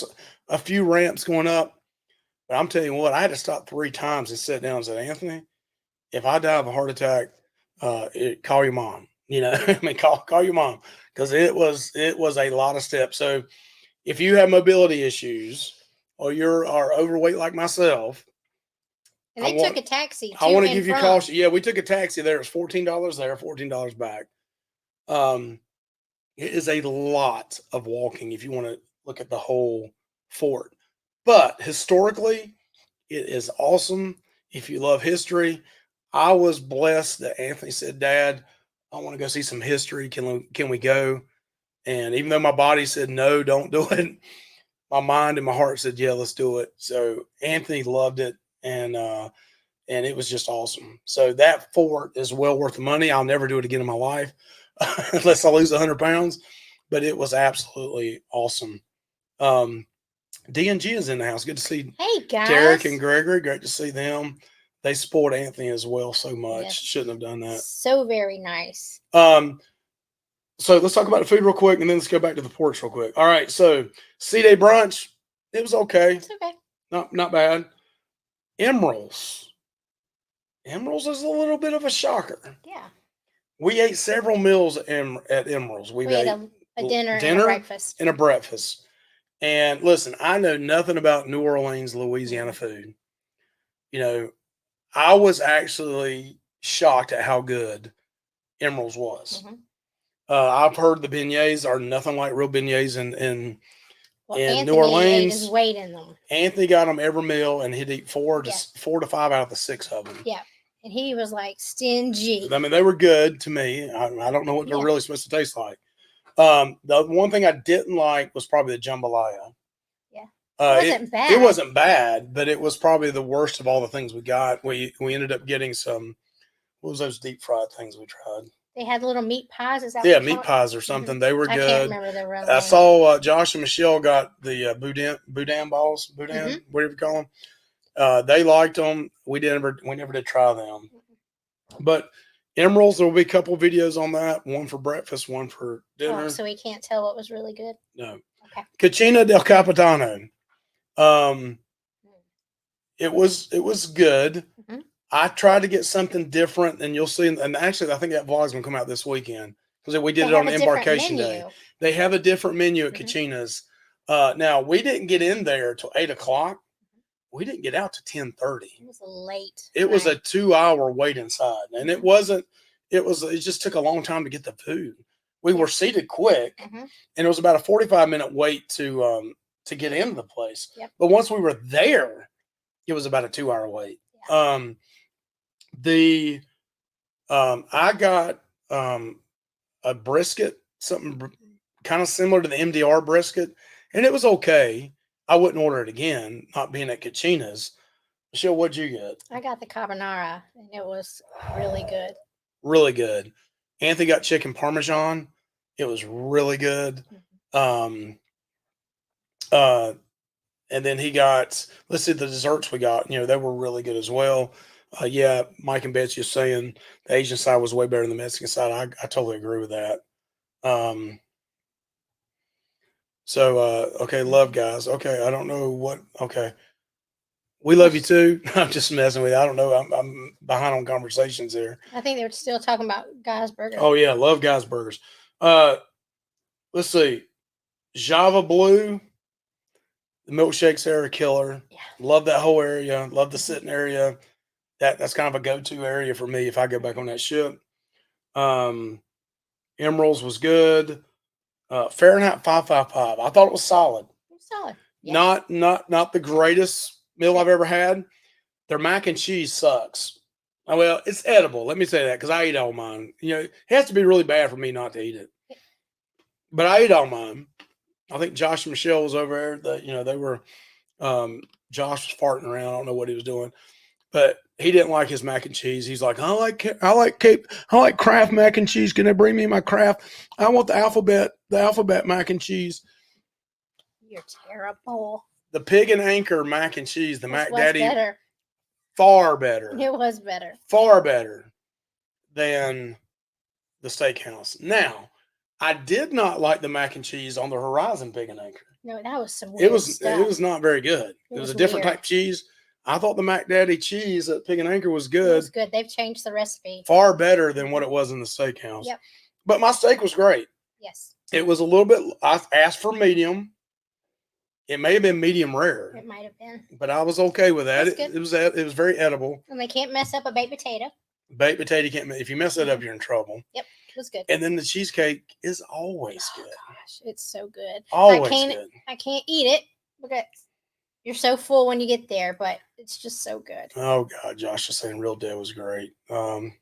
Speaker 1: a few ramps going up, but I'm telling you what, I had to stop 3 times and sit down and say, Anthony, if I die of a heart attack, call your mom. You know, I mean, call your mom, because it was a lot of steps. So if you have mobility issues or are overweight like myself,
Speaker 2: and they took a taxi.
Speaker 1: I want to give you caution. Yeah, we took a taxi there. It was $14 there, $14 back. It is a lot of walking if you want to look at the whole fort. But historically, it is awesome. If you love history, I was blessed that Anthony said, Dad, I want to go see some history. Can we go? And even though my body said, no, don't do it, my mind and my heart said, yeah, let's do it. So Anthony loved it. And it was just awesome. So that fort is well worth the money. I'll never do it again in my life unless I lose 100 pounds. But it was absolutely awesome. DNG is in the house. Good to see Derek and Gregory. Great to see them. They support Anthony as well so much. Yes. Shouldn't have done that.
Speaker 2: So very nice.
Speaker 1: So let's talk about the food real quick, and then let's go back to the porch real quick. All right. So C-Day brunch, it was okay.
Speaker 2: It's okay.
Speaker 1: Not bad. Emerald's is a little bit of a shocker.
Speaker 2: Yeah.
Speaker 1: We ate several meals at Emerald's. We ate
Speaker 2: a dinner and a breakfast.
Speaker 1: And a breakfast. And listen, I know nothing about New Orleans, Louisiana food. You know, I was actually shocked at how good Emerald's was. Mm-hmm. I've heard the beignets are nothing like real beignets in New Orleans.
Speaker 2: Ate his weight in them.
Speaker 1: Anthony got them every meal, and he'd eat 4 to 5 out of the 6 of them.
Speaker 2: Yeah, and he was like stingy.
Speaker 1: I mean, they were good to me. I don't know what they're really supposed to taste like. The one thing I didn't like was probably the jambalaya.
Speaker 2: Yeah, it wasn't bad.
Speaker 1: It wasn't bad, but it was probably the worst of all the things we got. We ended up getting some. What was those deep fried things we tried?
Speaker 2: They had little meat pies. Is that
Speaker 1: Yeah,
Speaker 2: what you
Speaker 1: meat
Speaker 2: call it?
Speaker 1: pies or something. They were
Speaker 2: I
Speaker 1: good.
Speaker 2: can't remember the real
Speaker 1: I
Speaker 2: name.
Speaker 1: saw Josh and Michelle got the boudin balls, whatever you call them. They liked them. We never did try them. But Emeralds, there will be a couple videos on that. One for breakfast, one for dinner.
Speaker 2: Oh, so we can't tell what was really good.
Speaker 1: No.
Speaker 2: Okay.
Speaker 1: Cucina del Capitano. It was good.
Speaker 2: Mhm.
Speaker 1: I tried to get something different, and you'll see. And actually, I think that vlog's gonna come out this weekend because we did
Speaker 2: They
Speaker 1: it on
Speaker 2: have a different
Speaker 1: Embarkation Day.
Speaker 2: menu.
Speaker 1: They have a different menu at
Speaker 2: Mhm.
Speaker 1: Cucina's. Now we didn't get in there till 8 o'clock. We didn't get out to 10:30.
Speaker 2: It was late.
Speaker 1: It was a
Speaker 2: night.
Speaker 1: 2-hour wait inside, and it wasn't. It just took a long time to get the food. We were seated quick,
Speaker 2: Mhm.
Speaker 1: and it was about a 45-minute wait to get into the place.
Speaker 2: Yep.
Speaker 1: But once we were there, it was about a 2-hour wait.
Speaker 2: Yeah.
Speaker 1: I got a brisket, something kind of similar to the MDR brisket, and it was okay. I wouldn't order it again, not being at Cucina's. Michelle, what'd you get?
Speaker 2: I got the carbonara, and it was really good.
Speaker 1: Really good. Anthony got chicken parmesan. It was really good.
Speaker 2: Mhm.
Speaker 1: And then he got, let's see, the desserts we got, they were really good as well. Yeah, Mike and Betsy are saying the Asian side was way better than the Mexican side. I totally agree with that. Okay, love guys. Okay, I don't know what. Okay, we love you too. I'm just messing with you. I don't know. I'm behind on conversations here.
Speaker 2: I think they were still talking about Guy's Burger.
Speaker 1: Oh yeah, love guys burgers. Let's see, Java Blue. The milkshakes are a killer.
Speaker 2: Yeah.
Speaker 1: Love that whole area. Love the sitting area. That's kind of a go-to area for me if I go back on that ship. Emeralds was good. Fahrenheit 555. I thought it was solid.
Speaker 2: Solid. Yeah.
Speaker 1: Not the greatest meal I've ever had. Their mac and cheese sucks. Oh, well, it's edible. Let me say that because I eat all mine. It has to be really bad for me not to eat it. But I eat all mine. I think Josh and Michelle was over there. They were. Josh was farting around. I don't know what he was doing, but he didn't like his mac and cheese. He's like, I like Kraft mac and cheese. Can they bring me my Kraft? I want the alphabet mac and cheese.
Speaker 2: You're terrible.
Speaker 1: The Pig and Anchor mac and cheese, the Mac Daddy,
Speaker 2: better.
Speaker 1: Far better.
Speaker 2: It was better.
Speaker 1: Far better than the steakhouse. Now, I did not like the mac and cheese on the Horizon Pig and Anchor.
Speaker 2: No, that was some weird stuff.
Speaker 1: It was not very good. It was a different type of cheese. I thought the Mac Daddy cheese at Pig and Anchor was good.
Speaker 2: It was good. They've changed the recipe.
Speaker 1: Far better than what it was in the steakhouse.
Speaker 2: Yep.
Speaker 1: But my steak was great.
Speaker 2: Yes.
Speaker 1: It was a little bit, I asked for medium. It may have been medium rare.
Speaker 2: It might have been.
Speaker 1: But I was okay with that.
Speaker 2: It
Speaker 1: was very edible.
Speaker 2: And they can't mess up a baked potato.
Speaker 1: Baked potato can't. If you mess that up, you're in trouble.
Speaker 2: Yep. It was good.
Speaker 1: And then the cheesecake is always good.
Speaker 2: Gosh, it's so good.
Speaker 1: Always good.
Speaker 2: I can't eat it because you're so full when you get there, but it's just so good.
Speaker 1: Oh God, Josh is saying Real Dead was great.
Speaker 2: Saying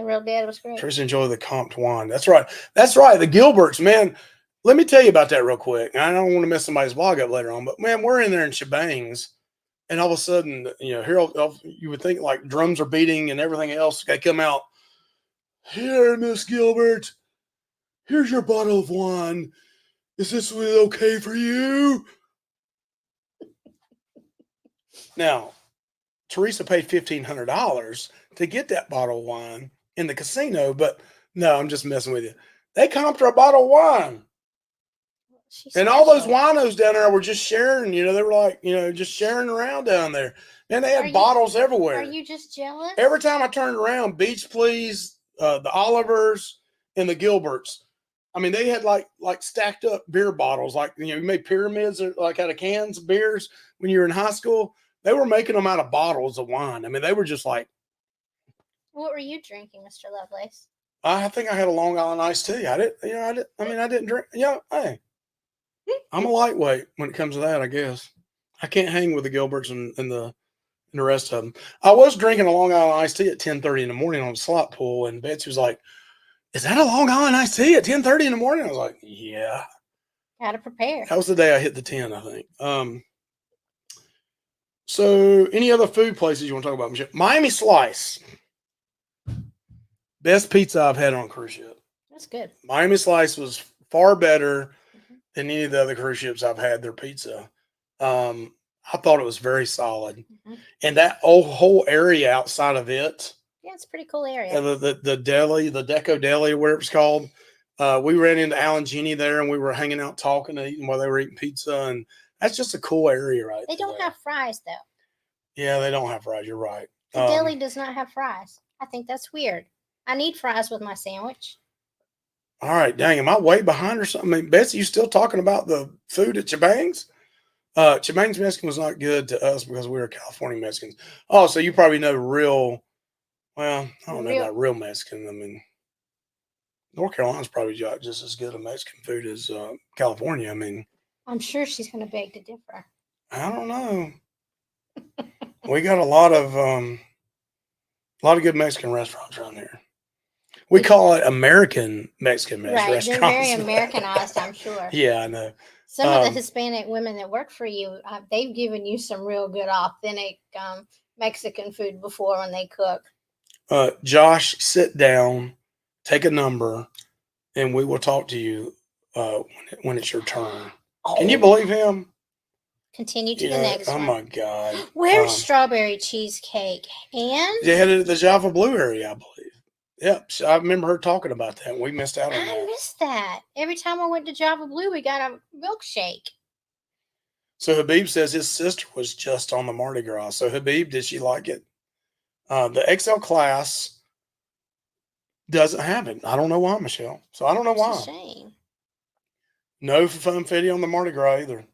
Speaker 2: Real Dead was great.
Speaker 1: Teresa enjoyed the Compt wine. That's right. That's right. The Gilberts, man. Let me tell you about that real quick. I don't want to mess somebody's vlog up later on, but man, we're in there in shebangs, and all of a sudden, here you would think like drums are beating and everything else. They come out. Here, Miss Gilbert. Here's your bottle of wine. Is this okay for you? Now, Teresa paid $1,500 to get that bottle of wine in the casino, but no, I'm just messing with you. They comped her a bottle of wine. And all those winos down there were just sharing, they were like, just sharing around down there. And they had bottles everywhere.
Speaker 2: Are you just jealous?
Speaker 1: Every time I turned around, Beach Please, the Olivers, and the Gilberts. I mean, they had like stacked up beer bottles, like you made pyramids like out of cans of beers when you were in high school. They were making them out of bottles of wine. I mean, they were just like.
Speaker 2: What were you drinking, Mr. Lovelace?
Speaker 1: I think I had a Long Island iced tea. I didn't drink. Hey, I'm a lightweight when it comes to that. I guess I can't hang with the Gilberts and the rest of them. I was drinking a Long Island iced tea at 10:30 in the morning on the slot pool, and Betsy was like, "Is that a Long Island iced tea at 10:30 in the morning?" I was like, "Yeah."
Speaker 2: Gotta prepare.
Speaker 1: That was the day I hit the 10, I think. So any other food places you want to talk about, Michelle? Miami Slice. Best pizza I've had on a cruise ship.
Speaker 2: That's good.
Speaker 1: Miami Slice was far better
Speaker 2: Mhm.
Speaker 1: than any of the other cruise ships I've had their pizza. I thought it was very solid.
Speaker 2: Mhm.
Speaker 1: And that whole area outside of it,
Speaker 2: Yeah, it's a pretty cool area.
Speaker 1: the deli, the Deco Deli, or whatever it's called, we ran into Alan Genie there and we were hanging out talking and eating while they were eating pizza. And that's just a cool area right
Speaker 2: They don't
Speaker 1: there.
Speaker 2: have fries though.
Speaker 1: Yeah, they don't have fries. You're right.
Speaker 2: The deli does not have fries. I think that's weird. I need fries with my sandwich.
Speaker 1: All right, dang, am I way behind or something? I mean, Betsy, you still talking about the food at Chabang's? Chabang's Mexican was not good to us because we were California Mexicans. Oh, so you probably know real, well, I don't know
Speaker 2: Real.
Speaker 1: about real Mexican. I mean, North Carolina's probably just as good a Mexican food as California. I mean,
Speaker 2: I'm sure she's going to beg to differ.
Speaker 1: I don't know. We got a lot of good Mexican restaurants around here. We call it American Mexican
Speaker 2: Right,
Speaker 1: restaurants.
Speaker 2: they're very Americanized, I'm sure.
Speaker 1: Yeah, I know.
Speaker 2: Some of the Hispanic women that work for you, they've given you some real good authentic Mexican food before when they cook.
Speaker 1: Josh, sit down, take a number, and we will talk to you when it's your turn. Can you believe him?
Speaker 2: Continue to the next
Speaker 1: oh
Speaker 2: one.
Speaker 1: my God.
Speaker 2: Where's strawberry cheesecake? And
Speaker 1: they had it at the Java Blue area, I believe. Yep. So I remember her talking about that. We missed out on that.
Speaker 2: I missed that. Every time I went to Java Blue, we got a milkshake.
Speaker 1: So Habib says his sister was just on the Mardi Gras. So Habib, did she like it? The XL class doesn't have it. I don't know why, Michelle. So I don't know why.
Speaker 2: It's a shame.
Speaker 1: No funfetti on the Mardi Gras either.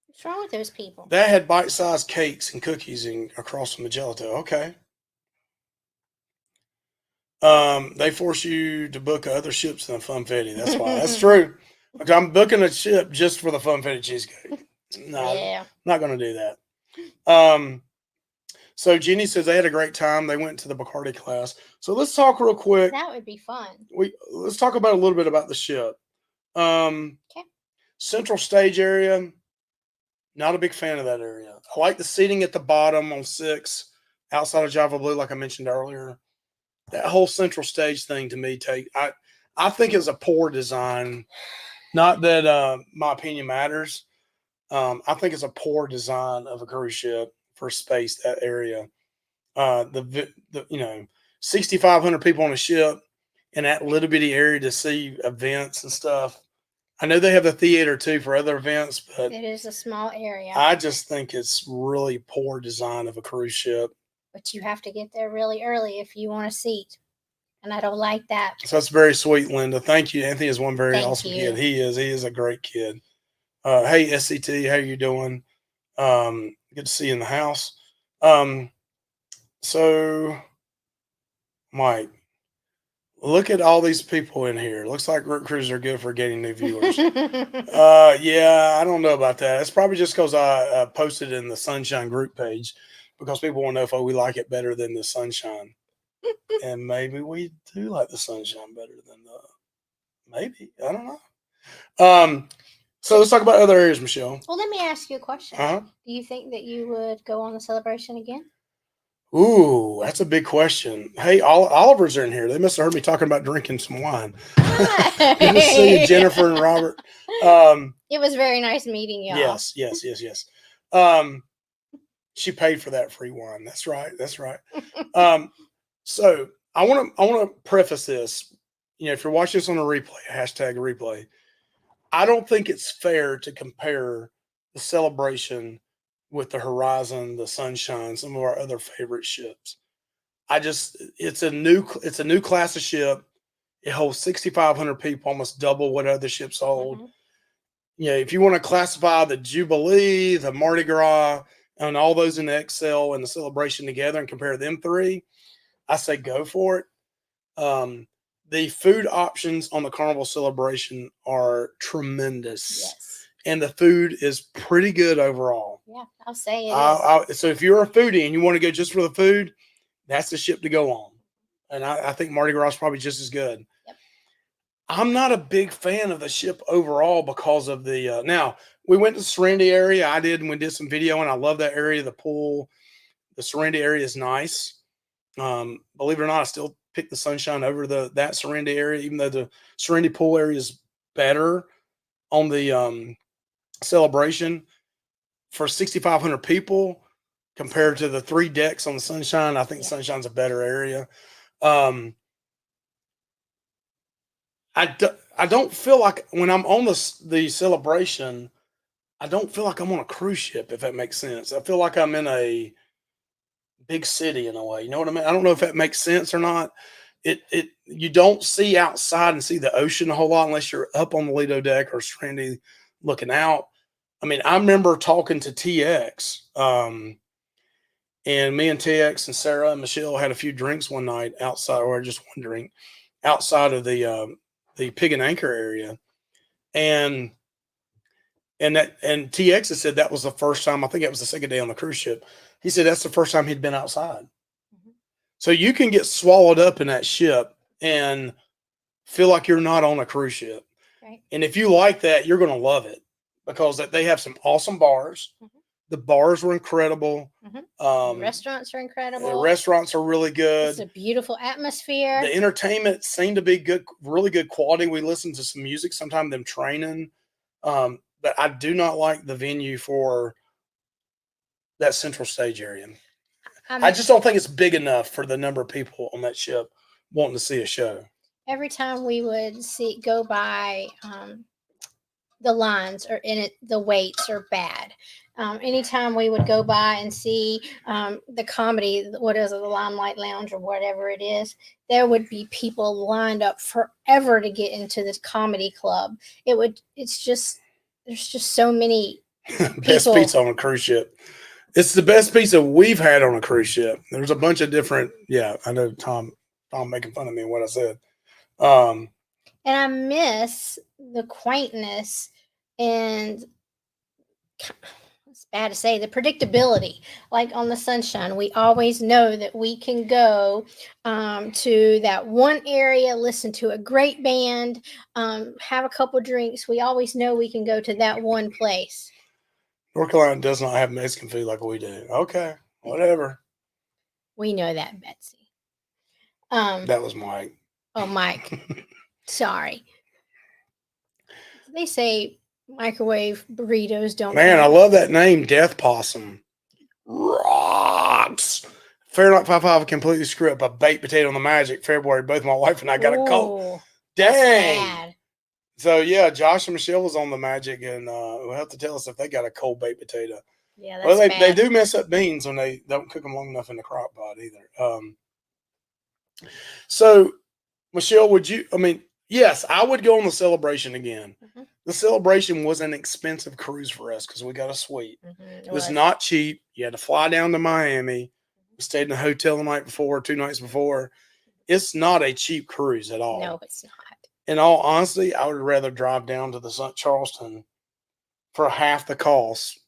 Speaker 2: What's wrong with those people?
Speaker 1: That had bite-sized cakes and cookies across from Magelito. Okay. They force you to book other ships than funfetti. That's why. That's true. Like, I'm booking a ship just for the funfetti cheesecake. No, yeah. I'm not going to do that. So Jeannie says they had a great time. They went to the Bacardi class. So let's talk real quick.
Speaker 2: That would be fun.
Speaker 1: Let's talk about a little bit about the ship. Okay. Central stage area. Not a big fan of that area. I like the seating at the bottom on 6, outside of Java Blue, like I mentioned earlier. That whole central stage thing to me, I think is a poor design. Not that my opinion matters. I think it's a poor design of a cruise ship for space, that area. The 6,500 people on a ship in that little bitty area to see events and stuff. I know they have the theater too for other events, but
Speaker 2: it is a small area.
Speaker 1: I just think it's really poor design of a cruise ship.
Speaker 2: But you have to get there really early if you want a seat. And I don't like that.
Speaker 1: So that's very sweet, Linda. Thank you. Anthony is one very awesome kid. He is a great kid. Hey, SCT, how you doing? Good to see you in the house. So, Mike, look at all these people in here. Looks like Root Cruises are good for getting new viewers. Yeah, I don't know about that. It's probably just because I posted in the Sunshine group page because people want to know if we like it better than the Sunshine. And maybe we do like the Sunshine better than maybe. I don't know. So let's talk about other areas, Michelle.
Speaker 2: Well, let me ask you a question. Do you think that you would go on the celebration again?
Speaker 1: Ooh, that's a big question. Hey, Oliver's are in here. They must have heard me talking about drinking some wine. Good to see you, Jennifer and Robert.
Speaker 2: It was very nice meeting y'all.
Speaker 1: Yes. She paid for that free wine. That's right. So I want to preface this. If you're watching this on a replay, #replay, I don't think it's fair to compare the celebration with the Horizon, the Sunshine, some of our other favorite ships. It's a new class of ship. It holds 6,500 people, almost double what other ships hold. Mm-hmm. If you want to classify the Jubilee, the Mardi Gras, and all those in the Excel and the Celebration together and compare them three, I say go for it. The food options on the Carnival Celebration are tremendous. Yes. And the food is pretty good overall.
Speaker 2: Yeah, I'll say it is.
Speaker 1: So if you're a foodie and you want to go just for the food, that's the ship to go on. And I think Mardi Gras is probably just as good. Yep. I'm not a big fan of the ship overall because of the now we went to the Serenity area. I did, and we did some video, and I love that area. The pool, the Serenity area is nice. Believe it or not, I still pick the Sunshine over that Serenity area, even though the Serenity pool area is better on the Celebration for 6,500 people compared to the 3 decks on the Sunshine. I think the Sunshine's a better area. I don't feel like when I'm on the Celebration, I don't feel like I'm on a cruise ship, if that makes sense. I feel like I'm in a big city in a way. You know what I mean? I don't know if that makes sense or not. It you don't see outside and see the ocean a whole lot unless you're up on the Lido deck or Strandy looking out. I mean, I remember talking to TX, and me and TX and Sarah and Michelle had a few drinks one night outside, or just one drink outside of the Pig and Anchor area, and TX had said that was the first time. I think it was the second day on the cruise ship. He said that's the first time he'd been outside. Mm-hmm. So you can get swallowed up in that ship and feel like you're not on a cruise ship.
Speaker 2: Right.
Speaker 1: And if you like that, you're going to love it because they have some awesome bars. Mm-hmm. The bars were incredible.
Speaker 2: Mm-hmm. Restaurants are incredible.
Speaker 1: The restaurants are really good.
Speaker 2: It's a beautiful atmosphere.
Speaker 1: The entertainment seemed to be good, really good quality. We listened to some music, sometimes them training. But I do not like the venue for that central stage area. I just don't think it's big enough for the number of people on that ship wanting to see a show.
Speaker 2: Every time we would go by, the lines or in it, the waits are bad. Anytime we would go by and see the comedy, what is it, the Limelight Lounge or whatever it is, there would be people lined up forever to get into the comedy club. There's just so many
Speaker 1: best pizza on a cruise ship. It's the best pizza we've had on a cruise ship. There's a bunch of different. Yeah, I know Tom making fun of me and what I said.
Speaker 2: And I miss the quaintness and, it's bad to say, the predictability. Like on the Sunshine, we always know that we can go to that one area, listen to a great band, have a couple drinks. We always know we can go to that one place.
Speaker 1: North Carolina does not have Mexican food like we do. Okay, whatever.
Speaker 2: We know that, Betsy.
Speaker 1: That was Mike.
Speaker 2: Oh, Mike. Sorry. They say microwave burritos don't.
Speaker 1: Man, I love that name, Death Possum. Rocks. Fahrenheit 5.5 completely screw up a baked potato on the Magic February. Both my wife and I got a cold. Dang. So, yeah, Josh and Michelle was on the Magic, and we'll have to tell us if they got a cold baked potato.
Speaker 2: Yeah, that's bad.
Speaker 1: They do mess up beans when they don't cook them long enough in the crock pot either. So, Michelle, yes, I would go on the Celebration again. Mm-hmm. The Celebration was an expensive cruise for us because we got a suite. Mm-hmm. It was not cheap. You had to fly down to Miami. We stayed in a hotel the night before, 2 nights before. It's not a cheap cruise at all.
Speaker 2: No, it's not.
Speaker 1: In all honesty, I would rather drive down to the Charleston for half the cost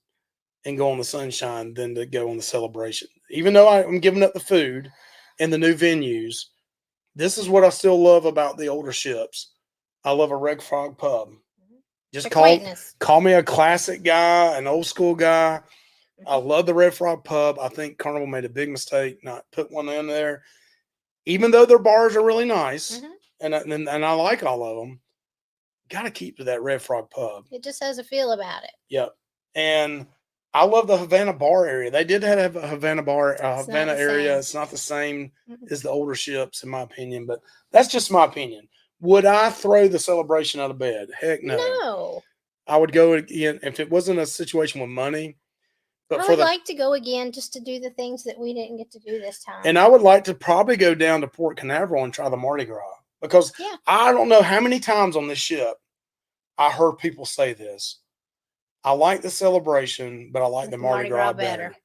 Speaker 1: and go on the Sunshine than to go on the Celebration. Even though I'm giving up the food and the new venues, this is what I still love about the older ships. I love a Red Frog pub. Just call me a classic guy, an old school guy. Mm-hmm. I love the Red Frog pub. I think Carnival made a big mistake not put one in there. Even though their bars are really nice, mm-hmm. and I like all of them, got to keep to that Red Frog pub.
Speaker 2: It just has a feel about it.
Speaker 1: Yep. And I love the Havana bar area. They did have a Havana bar, Havana area. Same. It's not the same mm-hmm. as the older ships, in my opinion, but that's just my opinion. Would I throw the Celebration out of bed? Heck no.
Speaker 2: No.
Speaker 1: I would go again if it wasn't a situation with money.
Speaker 2: But I would like to go again just to do the things that we didn't get to do this time.
Speaker 1: And I would like to probably go down to Port Canaveral and try the Mardi Gras. Because I don't know how many times on this ship I heard people say this. I like the Celebration, but I like the Mardi Gras better.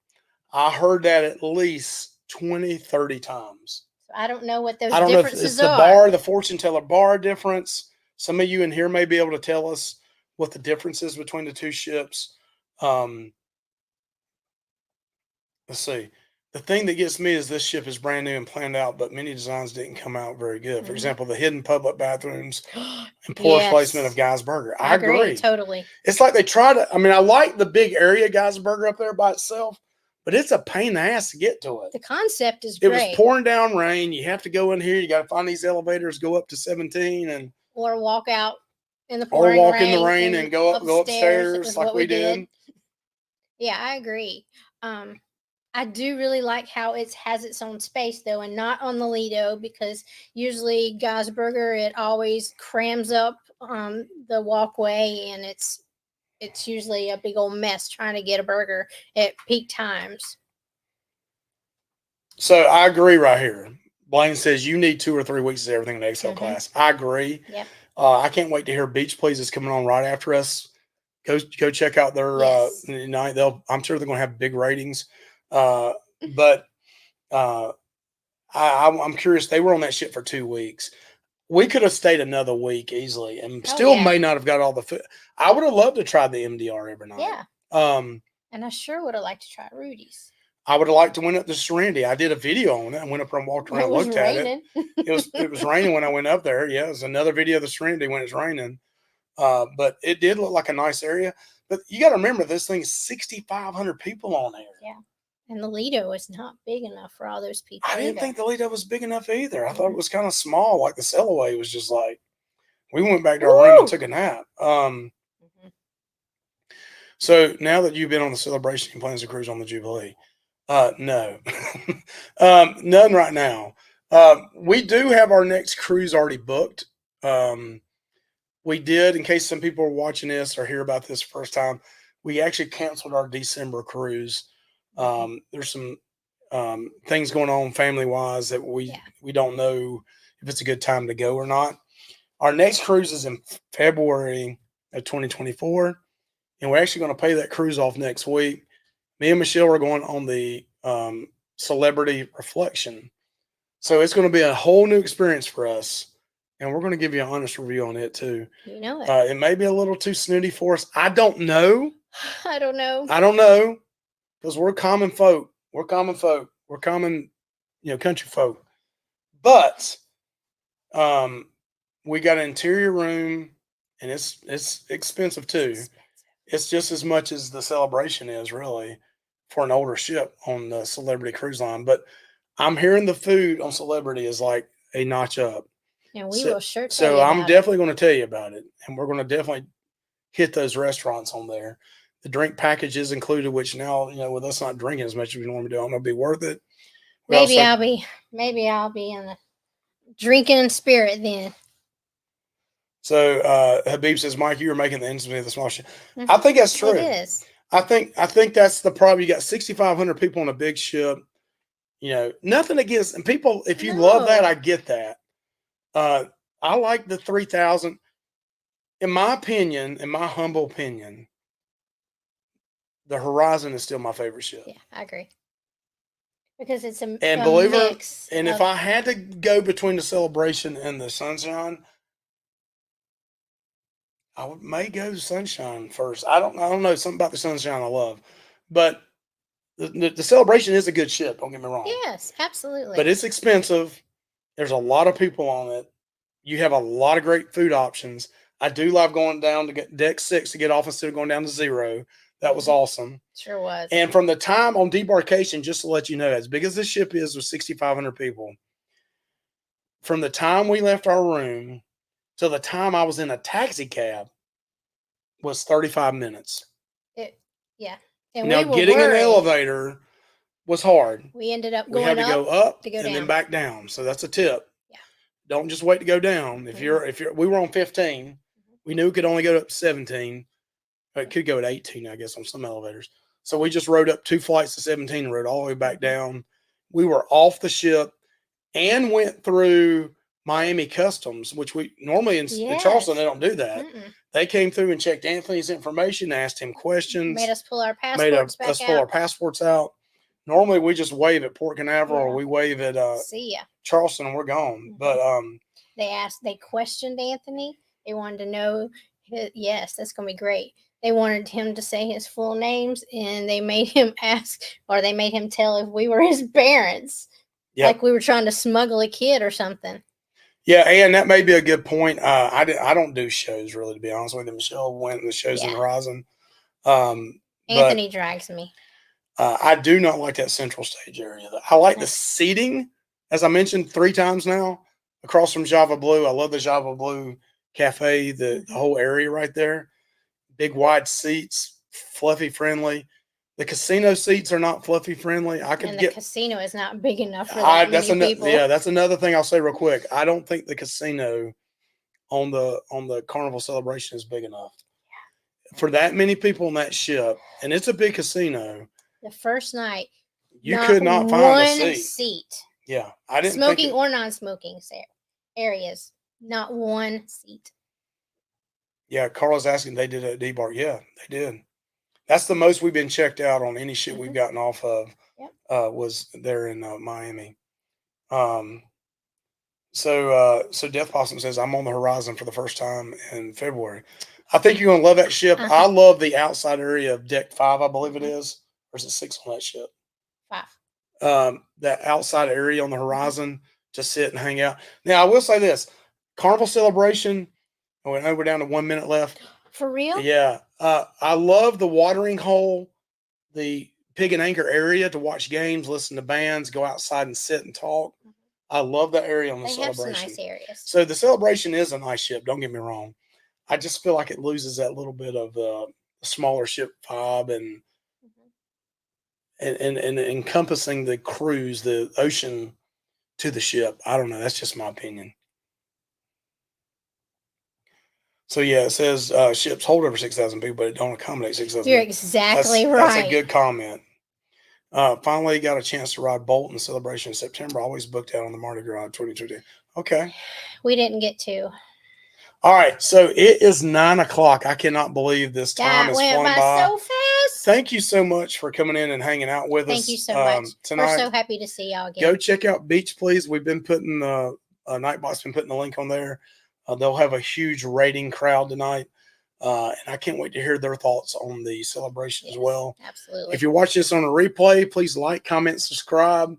Speaker 1: I heard that at least 20, 30 times.
Speaker 2: I don't know what those differences are.
Speaker 1: I don't know if it's the bar, the fortune teller bar difference. Some of you in here may be able to tell us what the difference is between the two ships. Let's see. The thing that gets me is this ship is brand new and planned out, but many designs didn't come out very good. Mm-hmm. For example, the hidden public bathrooms and poor placement of Guy's Burger. I agree.
Speaker 2: Totally.
Speaker 1: It's like they try to, I like the big area Guy's Burger up there by itself, but it's a pain in the ass to get to it.
Speaker 2: The concept is
Speaker 1: It was
Speaker 2: great.
Speaker 1: pouring down rain. You have to go in here. You got to find these elevators, go up to 17, and
Speaker 2: Or walk out in the
Speaker 1: or
Speaker 2: pouring
Speaker 1: walk
Speaker 2: rain
Speaker 1: in the rain and go upstairs
Speaker 2: is
Speaker 1: like
Speaker 2: what
Speaker 1: we did.
Speaker 2: Yeah, I agree. I do really like how it has its own space though, and not on the Lido, because usually Guy's Burger, it always crams up the walkway, and it's usually a big old mess trying to get a burger at peak times.
Speaker 1: So I agree right here. Blaine says you need 2 or 3 weeks of everything in the XL class. I agree.
Speaker 2: Yep.
Speaker 1: I can't wait to hear Beach Please is coming on right after us. Go check out their
Speaker 2: Yes.
Speaker 1: night. I'm sure they're going to have big ratings. But I'm curious. They were on that shit for 2 weeks. We could have stayed another week easily, and still
Speaker 2: yeah.
Speaker 1: may not have got all the food. I would have loved to try the MDR every night.
Speaker 2: Yeah.
Speaker 1: And
Speaker 2: I sure would have liked to try Rudy's.
Speaker 1: I would have liked to went up to Serenity. I did a video on it. I went up there and walked around, looked raining. At it. It was raining when I went up there. Yeah, it was another video of the Serenity when it's raining. But it did look like a nice area. But you got to remember, this thing is 6,500 people on there.
Speaker 2: Yeah. And the Lido is not big enough for all those people.
Speaker 1: I didn't think the Lido was big enough either. I thought it was kind of small. Like the Sellaway was just like, we went back to our room and took a nap. So now that you've been on the Celebration, you plans to cruise on the Jubilee? No, none right now. We do have our next cruise already booked. We did, in case some people are watching this or hear about this first time, we actually canceled our December cruise. There's some things going on family wise that we don't know if it's a good time to go or not. Our next cruise is in February of 2024, and we're actually going to pay that cruise off next week. Me and Michelle are going on the Celebrity Reflection. So it's going to be a whole new experience for us. And we're going to give you an honest review on it too.
Speaker 2: You know it.
Speaker 1: It may be a little too snooty for us. I don't know.
Speaker 2: I don't know.
Speaker 1: Because we're common folk. We're common, country folk. But we got an interior room, and it's expensive too. It's just as much as the Celebration is, really, for an older ship on the Celebrity Cruise Line. But I'm hearing the food on Celebrity is like a notch up.
Speaker 2: And we will sure tell you
Speaker 1: So I'm
Speaker 2: about
Speaker 1: definitely going to tell you about it. And we're going to definitely hit those restaurants on there. The drink package is included, which now, with us not drinking as much as we normally do, I don't know if it'll be worth it.
Speaker 2: Maybe I'll be in the drinking spirit then.
Speaker 1: So Habib says, Mike, you were making the intimacy of the small ship. I think that's true.
Speaker 2: It is.
Speaker 1: I think that's the problem. You got 6,500 people on a big ship. Nothing against, and people, if you love that, I get that. I like the 3,000. In my opinion, in my humble opinion, the Horizon is still my favorite ship.
Speaker 2: Yeah, I agree. Because it's a
Speaker 1: mix. And if I had to go between the Celebration and the Sunshine, I may go Sunshine first. I don't know, something about the Sunshine I love, but the Celebration is a good ship. Don't get me wrong.
Speaker 2: Yes, absolutely.
Speaker 1: But it's expensive. There's a lot of people on it. You have a lot of great food options. I do love going down to get deck 6 to get off instead of going down to 0. That was awesome.
Speaker 2: Sure was.
Speaker 1: And from the time on debarkation, just to let you know, as big as this ship is with 6,500 people, from the time we left our room to the time I was in a taxi cab was 35 minutes.
Speaker 2: Yeah. And
Speaker 1: now, getting an elevator was hard.
Speaker 2: We ended up
Speaker 1: going to go up and then back down. So that's a tip.
Speaker 2: Yeah.
Speaker 1: Don't just wait to go down. If we were on 15, we knew we could only go up to 17. It could go at 18, I guess, on some elevators. So we just rode up 2 flights to 17 and rode all the way back down. We were off the ship and went through Miami Customs, which we normally in Charleston, they don't do that. They came through and checked Anthony's information, asked him questions.
Speaker 2: Made us pull our passports
Speaker 1: out. Normally, we just wave at Port Canaveral or we wave at Charleston and we're gone. But
Speaker 2: they questioned Anthony. They wanted to know, yes, that's going to be great. They wanted him to say his full names, and they made him they made him tell if we were his parents. Yep. Like we were trying to smuggle a kid or something.
Speaker 1: Yeah, and that may be a good point. I don't do shows, really, to be honest with you. Michelle went in the shows in Horizon.
Speaker 2: Anthony drags me.
Speaker 1: I do not like that central stage area. I like the
Speaker 2: No.
Speaker 1: seating, as I mentioned 3 times now, across from Java Blue. I love the Java Blue Cafe, the whole area right there. Big wide seats, fluffy friendly. The casino seats are not fluffy friendly. I could
Speaker 2: And the
Speaker 1: get.
Speaker 2: casino is not big enough for that many people.
Speaker 1: Yeah, that's another thing I'll say real quick. I don't think the casino on the Carnival celebration is big enough for that many people on that ship, and it's a big casino.
Speaker 2: The first night,
Speaker 1: You could not find a
Speaker 2: one
Speaker 1: seat.
Speaker 2: seat.
Speaker 1: Yeah, I didn't
Speaker 2: Smoking
Speaker 1: think
Speaker 2: or non-smoking areas, not one seat.
Speaker 1: Yeah, Carla's asking. They did a D-bar. Yeah, they did. That's the most we've been checked out on any ship we've gotten off of.
Speaker 2: Yep.
Speaker 1: Was there in Miami. So Death Possum says, I'm on the horizon for the first time in February. I think you're gonna love that ship. I love the outside area of deck 5, I believe it is. Or is it 6 on that ship?
Speaker 2: 5.
Speaker 1: That outside area on the horizon to sit and hang out. Now I will say this: Carnival celebration. Oh, and we're down to 1 minute left.
Speaker 2: For real?
Speaker 1: Yeah. I love the watering hole, the pig and anchor area to watch games, listen to bands, go outside and sit and talk. I love that area on the celebration.
Speaker 2: Have some nice areas.
Speaker 1: So the celebration is a nice ship. Don't get me wrong. I just feel like it loses that little bit of the smaller ship vibe and encompassing the cruise, the ocean to the ship. I don't know. That's just my opinion. So yeah, it says ships hold over 6,000 people, but it don't accommodate 6,000.
Speaker 2: You're exactly right.
Speaker 1: That's a good comment. Finally got a chance to ride Bolton celebration in September. Always booked out on the Mardi Gras 2020. Okay.
Speaker 2: We didn't get to.
Speaker 1: All right. So it is 9 o'clock. I cannot believe this time has flown by
Speaker 2: so fast.
Speaker 1: Thank you so much for coming in and hanging out with us.
Speaker 2: Thank you so much.
Speaker 1: Tonight.
Speaker 2: We're so happy to see y'all again.
Speaker 1: Go check out Beach Please. We've been putting Nightbot's been putting the link on there. They'll have a huge rating crowd tonight. And I can't wait to hear their thoughts on the celebration as well.
Speaker 2: Absolutely.
Speaker 1: If you watch this on a replay, please like, comment, subscribe.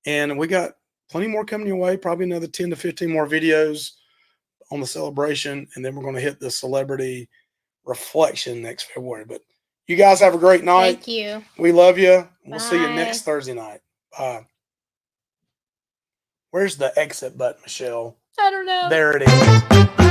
Speaker 1: And we got plenty more coming your way, probably another 10 to 15 more videos on the celebration. And then we're going to hit the celebrity reflection next February. But you guys have a great night.
Speaker 2: Thank you.
Speaker 1: We love you. We'll
Speaker 2: Bye.
Speaker 1: see you next Thursday night. Bye. Where's the exit button, Michelle?
Speaker 2: I don't know.
Speaker 1: There it is.